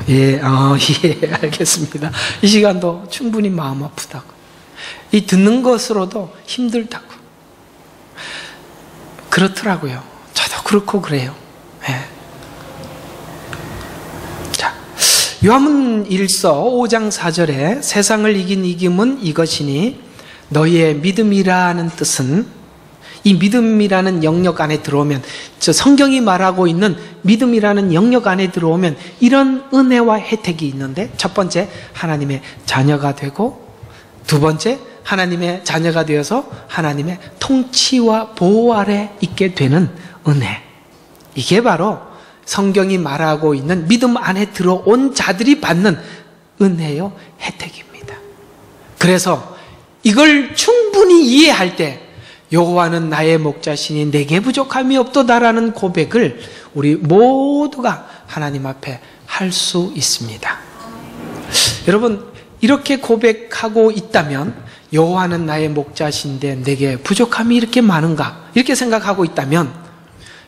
예, 알겠습니다. 이 시간도 충분히 마음 아프다고. 이 듣는 것으로도 힘들다고. 그렇더라고요. 저도 그렇고 그래요. 예. 자, 요한복음 1서 5장 4절에 세상을 이긴 이김은 이것이니 너희의 믿음이라는 뜻은, 이 믿음이라는 영역 안에 들어오면, 저 성경이 말하고 있는 믿음이라는 영역 안에 들어오면 이런 은혜와 혜택이 있는데, 첫 번째 하나님의 자녀가 되고, 두 번째 하나님의 자녀가 되어서 하나님의 통치와 보호 아래 있게 되는 은혜. 이게 바로 성경이 말하고 있는 믿음 안에 들어온 자들이 받는 은혜요, 혜택입니다. 그래서 이걸 충분히 이해할 때 여호와는 나의 목자시니 내게 부족함이 없도다라는 고백을 우리 모두가 하나님 앞에 할 수 있습니다. 여러분, 이렇게 고백하고 있다면, 여호와는 나의 목자신데 내게 부족함이 이렇게 많은가, 이렇게 생각하고 있다면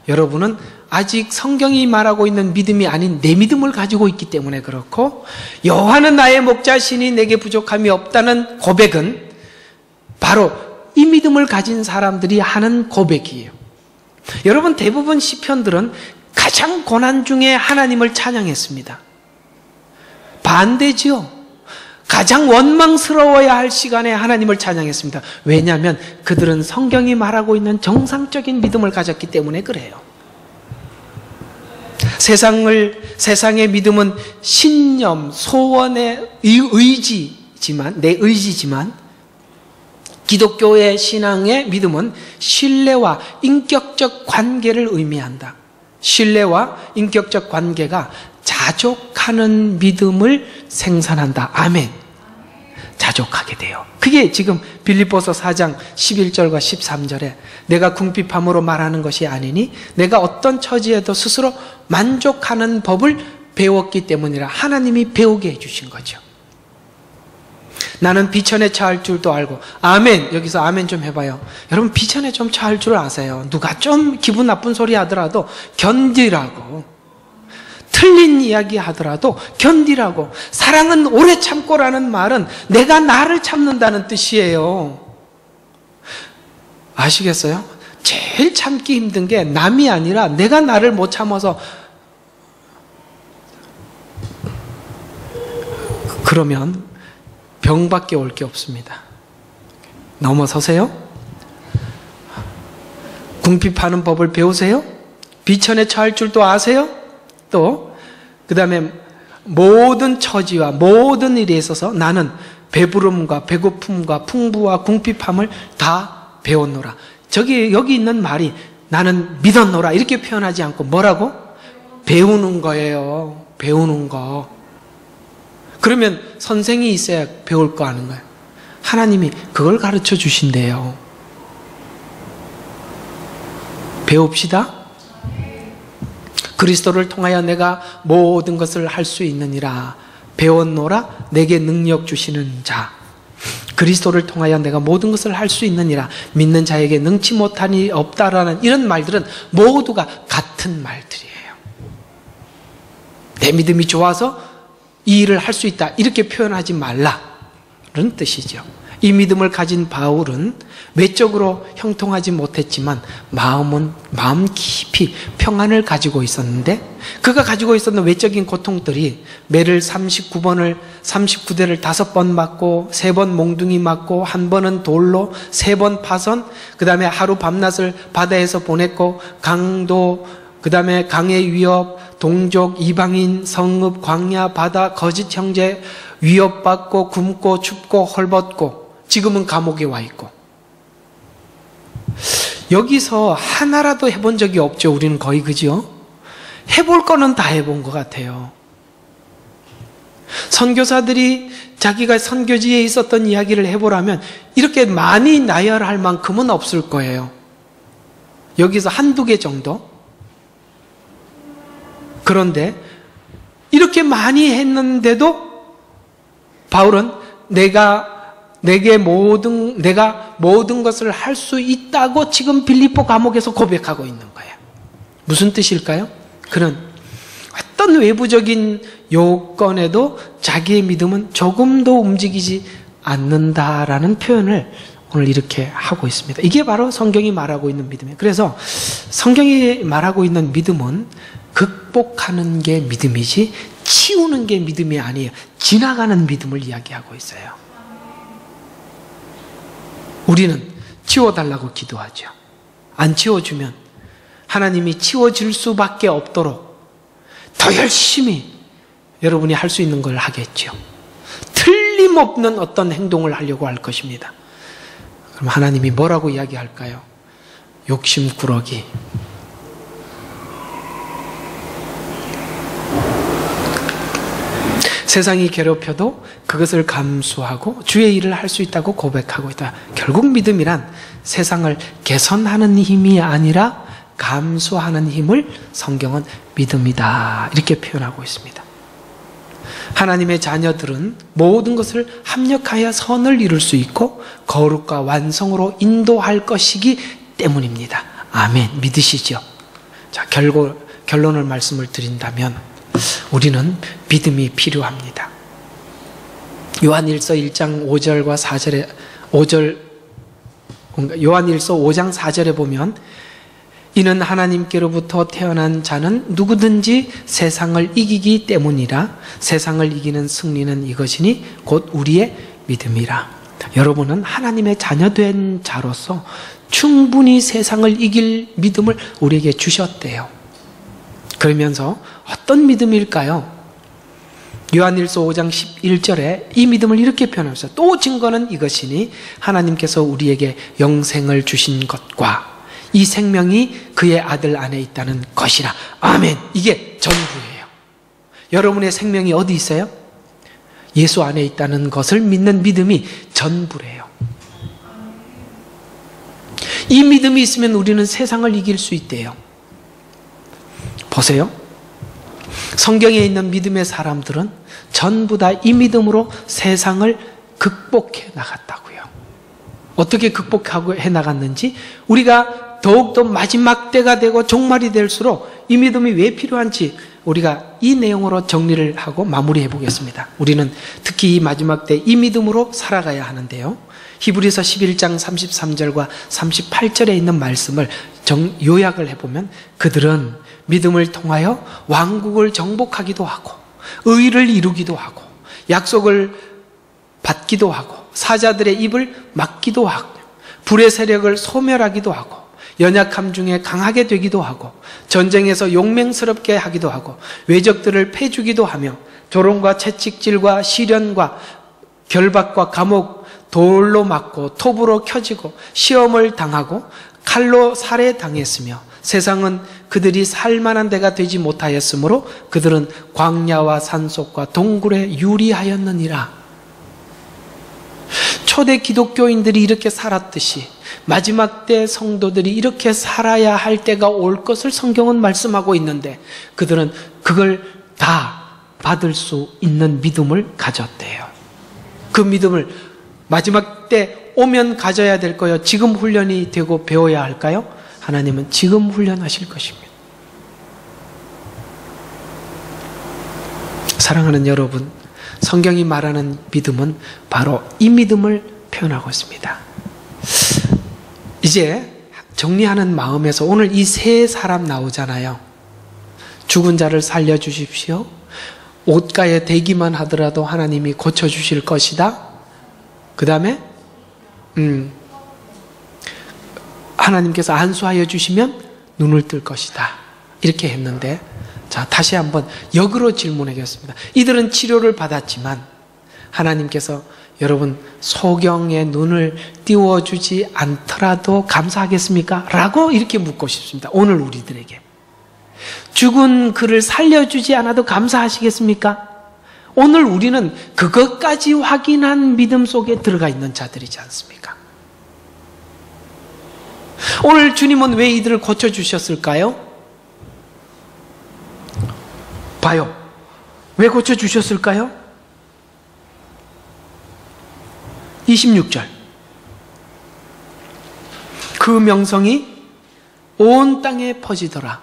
여러분은 아직 성경이 말하고 있는 믿음이 아닌 내 믿음을 가지고 있기 때문에 그렇고, 여호와는 나의 목자시니 내게 부족함이 없다는 고백은 바로 이 믿음을 가진 사람들이 하는 고백이에요. 여러분, 대부분 시편들은 가장 고난 중에 하나님을 찬양했습니다. 반대지요. 가장 원망스러워야 할 시간에 하나님을 찬양했습니다. 왜냐하면 그들은 성경이 말하고 있는 정상적인 믿음을 가졌기 때문에 그래요. 세상의 믿음은 신념, 소원의 의지지만, 내 의지지만, 기독교의 신앙의 믿음은 신뢰와 인격적 관계를 의미한다. 신뢰와 인격적 관계가 자족하는 믿음을 생산한다. 아멘. 자족하게 돼요. 그게 지금 빌립보서 4장 11절과 13절에 내가 궁핍함으로 말하는 것이 아니니 내가 어떤 처지에도 스스로 만족하는 법을 배웠기 때문이라. 하나님이 배우게 해주신 거죠. 나는 비천에 처할 줄도 알고. 아멘. 여기서 아멘 좀 해봐요. 여러분, 비천에 좀 처할 줄 아세요? 누가 좀 기분 나쁜 소리 하더라도 견디라고. 틀린 이야기 하더라도 견디라고. 사랑은 오래 참고라는 말은 내가 나를 참는다는 뜻이에요. 아시겠어요? 제일 참기 힘든 게 남이 아니라 내가 나를 못 참아서, 그러면 병밖에 올 게 없습니다. 넘어서세요. 궁핍하는 법을 배우세요. 비천에 처할 줄도 아세요. 또 그 다음에 모든 처지와 모든 일에 있어서 나는 배부름과 배고픔과 풍부와 궁핍함을 다 배웠노라. 여기 있는 말이 나는 믿었노라 이렇게 표현하지 않고 뭐라고? 배우는 거예요. 배우는 거. 그러면 선생이 있어야 배울 거 아는 거예요. 하나님이 그걸 가르쳐 주신대요. 배웁시다. 그리스도를 통하여 내가 모든 것을 할 수 있느니라. 배웠노라. 내게 능력 주시는 자. 그리스도를 통하여 내가 모든 것을 할 수 있느니라. 믿는 자에게 능치 못하니 없다라는 이런 말들은 모두가 같은 말들이에요. 내 믿음이 좋아서 이 일을 할 수 있다, 이렇게 표현하지 말라는 뜻이죠. 이 믿음을 가진 바울은 외적으로 형통하지 못했지만 마음 깊이 평안을 가지고 있었는데, 그가 가지고 있었던 외적인 고통들이 매를 39대를 5번 맞고 3번 몽둥이 맞고 1번은 돌로 3번 파선, 그 다음에 하루 밤낮을 바다에서 보냈고 강도, 그 다음에 강의 위협, 동족, 이방인, 성읍, 광야, 바다, 거짓 형제 위협받고 굶고 춥고 헐벗고 지금은 감옥에 와 있고, 여기서 하나라도 해본 적이 없죠. 우리는 거의, 그죠? 해볼 거는 다 해본 것 같아요. 선교사들이 자기가 선교지에 있었던 이야기를 해보라면 이렇게 많이 나열할 만큼은 없을 거예요. 여기서 한두 개 정도? 그런데 이렇게 많이 했는데도 바울은 내가 모든 것을 할 수 있다고 지금 빌립보 감옥에서 고백하고 있는 거예요. 무슨 뜻일까요? 그는 어떤 외부적인 요건에도 자기의 믿음은 조금도 움직이지 않는다라는 표현을 오늘 이렇게 하고 있습니다. 이게 바로 성경이 말하고 있는 믿음이에요. 그래서 성경이 말하고 있는 믿음은 극복하는 게 믿음이지 치우는 게 믿음이 아니에요. 지나가는 믿음을 이야기하고 있어요. 우리는 치워달라고 기도하죠. 안 치워주면 하나님이 치워질 수밖에 없도록 더 열심히 여러분이 할 수 있는 걸 하겠죠. 틀림없는 어떤 행동을 하려고 할 것입니다. 그럼 하나님이 뭐라고 이야기할까요? 욕심꾸러기. 세상이 괴롭혀도 그것을 감수하고 주의 일을 할 수 있다고 고백하고 있다. 결국 믿음이란 세상을 개선하는 힘이 아니라 감수하는 힘을 성경은 믿음이다, 이렇게 표현하고 있습니다. 하나님의 자녀들은 모든 것을 합력하여 선을 이룰 수 있고 거룩과 완성으로 인도할 것이기 때문입니다. 아멘. 믿으시죠? 자, 결론을 말씀을 드린다면 우리는 믿음이 필요합니다. 요한일서 1장 5절과 4절에 요한일서 5장 4절에 보면 이는 하나님께로부터 태어난 자는 누구든지 세상을 이기기 때문이라. 세상을 이기는 승리는 이것이니 곧 우리의 믿음이라. 여러분은 하나님의 자녀된 자로서 충분히 세상을 이길 믿음을 우리에게 주셨대요. 그러면서 어떤 믿음일까요? 요한일서 5장 11절에 이 믿음을 이렇게 표현했어요. 또 증거는 이것이니 하나님께서 우리에게 영생을 주신 것과 이 생명이 그의 아들 안에 있다는 것이라. 아멘. 이게 전부예요. 여러분의 생명이 어디 있어요? 예수 안에 있다는 것을 믿는 믿음이 전부래요. 이 믿음이 있으면 우리는 세상을 이길 수 있대요. 보세요. 성경에 있는 믿음의 사람들은 전부 다 이 믿음으로 세상을 극복해 나갔다고요. 어떻게 극복해 나갔는지 우리가 더욱더 마지막 때가 되고 종말이 될수록 이 믿음이 왜 필요한지 우리가 이 내용으로 정리를 하고 마무리해 보겠습니다. 우리는 특히 이 마지막 때 이 믿음으로 살아가야 하는데요. 히브리서 11장 33절과 38절에 있는 말씀을 요약을 해보면 그들은 믿음을 통하여 왕국을 정복하기도 하고 의를 이루기도 하고 약속을 받기도 하고 사자들의 입을 막기도 하고 불의 세력을 소멸하기도 하고 연약함 중에 강하게 되기도 하고 전쟁에서 용맹스럽게 하기도 하고 외적들을 패주기도 하며 조롱과 채찍질과 시련과 결박과 감옥, 돌로 맞고 톱으로 켜지고 시험을 당하고 칼로 살해당했으며 세상은 그들이 살만한 데가 되지 못하였으므로 그들은 광야와 산속과 동굴에 유리하였느니라. 초대 기독교인들이 이렇게 살았듯이 마지막 때 성도들이 이렇게 살아야 할 때가 올 것을 성경은 말씀하고 있는데 그들은 그걸 다 받을 수 있는 믿음을 가졌대요. 그 믿음을 마지막 때 오면 가져야 될 거요. 지금 훈련이 되고 배워야 할까요? 하나님은 지금 훈련하실 것입니다. 사랑하는 여러분, 성경이 말하는 믿음은 바로 이 믿음을 표현하고 있습니다. 이제 정리하는 마음에서 오늘 이 세 사람 나오잖아요. 죽은 자를 살려주십시오. 옷가에 대기만 하더라도 하나님이 고쳐주실 것이다. 그 다음에 하나님께서 안수하여 주시면 눈을 뜰 것이다. 이렇게 했는데, 자, 다시 한번 역으로 질문하겠습니다. 이들은 치료를 받았지만 하나님께서 여러분 소경의 눈을 띄워주지 않더라도 감사하겠습니까? 라고 이렇게 묻고 싶습니다. 오늘 우리들에게 죽은 그를 살려주지 않아도 감사하시겠습니까? 오늘 우리는 그것까지 확인한 믿음 속에 들어가 있는 자들이지 않습니까? 오늘 주님은 왜 이들을 고쳐주셨을까요? 봐요. 왜 고쳐주셨을까요? 26절. 그 명성이 온 땅에 퍼지더라.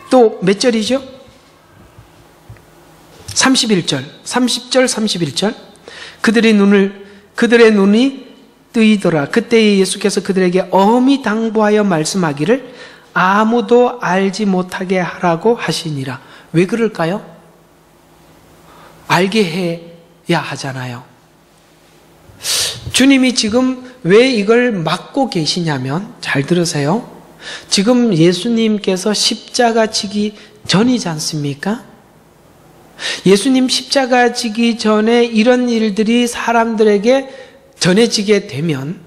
또 몇 절이죠? 31절. 30절, 31절. 그들의 눈이 뜨이더라. 그때 예수께서 그들에게 엄히 당부하여 말씀하기를 아무도 알지 못하게 하라고 하시니라. 왜 그럴까요? 알게 해야 하잖아요. 주님이 지금 왜 이걸 막고 계시냐면, 잘 들으세요. 지금 예수님께서 십자가 지기 전이지 않습니까? 예수님 십자가 지기 전에 이런 일들이 사람들에게 전해지게 되면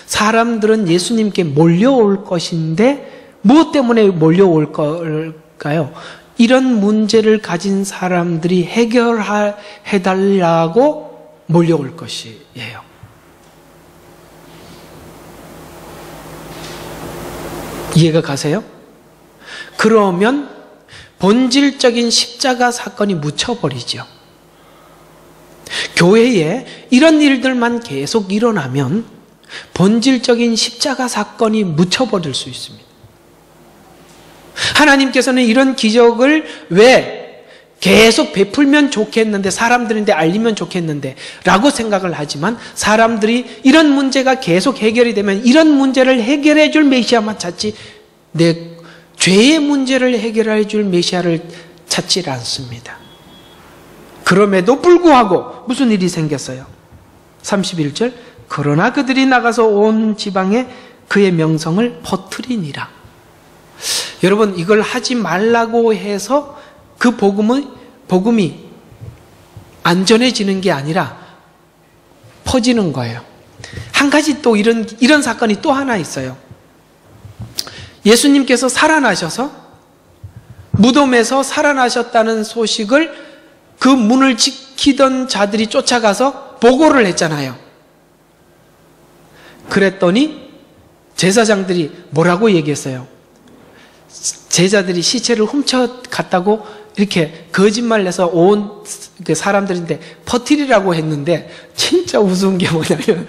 사람들은 예수님께 몰려올 것인데 무엇 때문에 몰려올 걸까요? 이런 문제를 가진 사람들이 해결해달라고 몰려올 것이에요. 이해가 가세요? 그러면 본질적인 십자가 사건이 묻혀버리죠. 교회에 이런 일들만 계속 일어나면 본질적인 십자가 사건이 묻혀버릴 수 있습니다. 하나님께서는 이런 기적을 왜 계속 베풀면 좋겠는데, 사람들한테 알리면 좋겠는데 라고 생각을 하지만, 사람들이 이런 문제가 계속 해결이 되면 이런 문제를 해결해 줄 메시아만 찾지 내 죄의 문제를 해결해 줄 메시아를 찾지 않습니다. 그럼에도 불구하고 무슨 일이 생겼어요? 31절. 그러나 그들이 나가서 온 지방에 그의 명성을 퍼뜨리니라. 여러분, 이걸 하지 말라고 해서 그 복음이 안전해지는 게 아니라 퍼지는 거예요. 한 가지 또 이런 사건이 또 하나 있어요. 예수님께서 살아나셔서 무덤에서 살아나셨다는 소식을 그 문을 지키던 자들이 쫓아가서 보고를 했잖아요. 그랬더니 제사장들이 뭐라고 얘기했어요? 제자들이 시체를 훔쳐갔다고 이렇게 거짓말 내서 온 사람들인데 퍼뜨리라고 했는데, 진짜 우스운 게 뭐냐면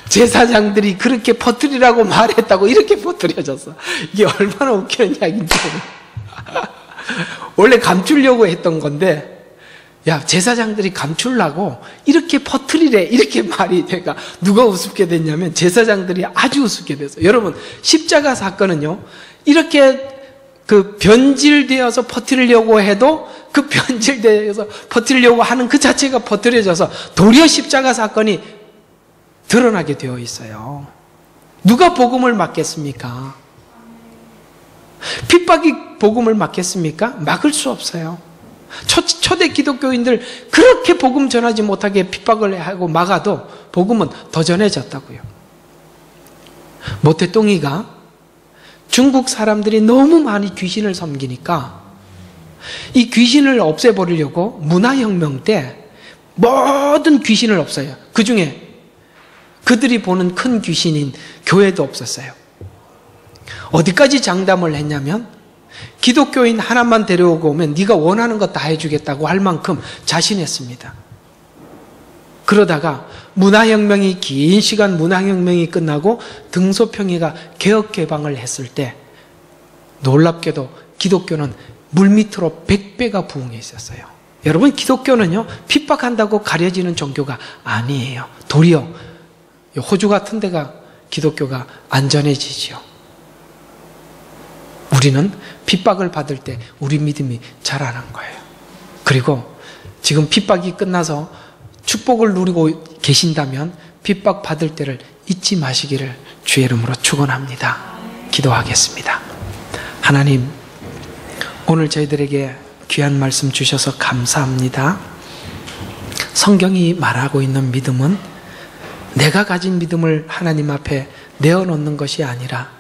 제사장들이 그렇게 퍼뜨리라고 말했다고 이렇게 퍼뜨려졌어. 이게 얼마나 웃기는 이야기인지. 원래 감추려고 했던 건데, 야, 제사장들이 감추려고 이렇게 퍼뜨리래, 이렇게 말이 되니까 누가 우습게 됐냐면 제사장들이 아주 우습게 됐어요. 여러분, 십자가 사건은요, 이렇게 그 변질되어서 퍼뜨리려고 해도 그 변질되어서 퍼뜨리려고 하는 그 자체가 퍼뜨려져서 도리어 십자가 사건이 드러나게 되어 있어요. 누가 복음을 막겠습니까? 핍박이 복음을 막겠습니까? 막을 수 없어요. 초대 기독교인들 그렇게 복음 전하지 못하게 핍박을 하고 막아도 복음은 더 전해졌다고요. 모태똥이가 중국 사람들이 너무 많이 귀신을 섬기니까 이 귀신을 없애버리려고 문화혁명 때 모든 귀신을 없애요. 그 중에 그들이 보는 큰 귀신인 교회도 없었어요. 어디까지 장담을 했냐면 기독교인 하나만 데려오고 오면 네가 원하는 거 다 해주겠다고 할 만큼 자신했습니다. 그러다가 문화혁명이 긴 시간 문화혁명이 끝나고 등소평이가 개혁개방을 했을 때 놀랍게도 기독교는 물밑으로 100배가 부흥해 있었어요. 여러분, 기독교는요 핍박한다고 가려지는 종교가 아니에요. 도리어 호주 같은 데가 기독교가 안전해지죠. 우리는 핍박을 받을 때 우리 믿음이 자라는 거예요. 그리고 지금 핍박이 끝나서 축복을 누리고 계신다면 핍박 받을 때를 잊지 마시기를 주의 이름으로 축원합니다. 기도하겠습니다. 하나님, 오늘 저희들에게 귀한 말씀 주셔서 감사합니다. 성경이 말하고 있는 믿음은 내가 가진 믿음을 하나님 앞에 내어놓는 것이 아니라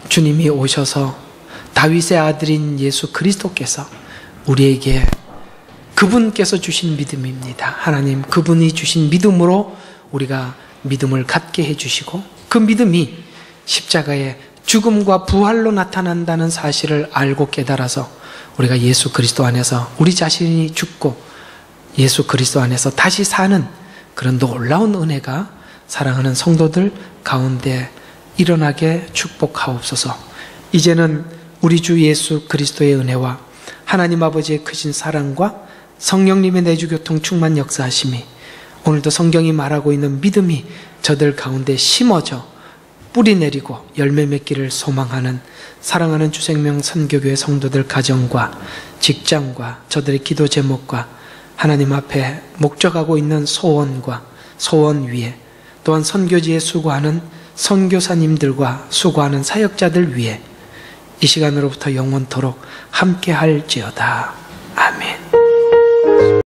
주님이 오셔서 다윗의 아들인 예수 그리스도께서 우리에게 그분께서 주신 믿음입니다. 하나님, 그분이 주신 믿음으로 우리가 믿음을 갖게 해주시고 그 믿음이 십자가의 죽음과 부활로 나타난다는 사실을 알고 깨달아서 우리가 예수 그리스도 안에서 우리 자신이 죽고 예수 그리스도 안에서 다시 사는 그런 놀라운 은혜가 사랑하는 성도들 가운데 일어나게 축복하옵소서. 이제는 우리 주 예수 그리스도의 은혜와 하나님 아버지의 크신 사랑과 성령님의 내주교통 충만 역사하심이 오늘도 성경이 말하고 있는 믿음이 저들 가운데 심어져 뿌리 내리고 열매 맺기를 소망하는 사랑하는 주생명 선교교회 성도들 가정과 직장과 저들의 기도 제목과 하나님 앞에 목적하고 있는 소원과 소원 위에 또한 선교지에 수고하는 선교사님들과 수고하는 사역자들 위에 이 시간으로부터 영원토록 함께 할지어다.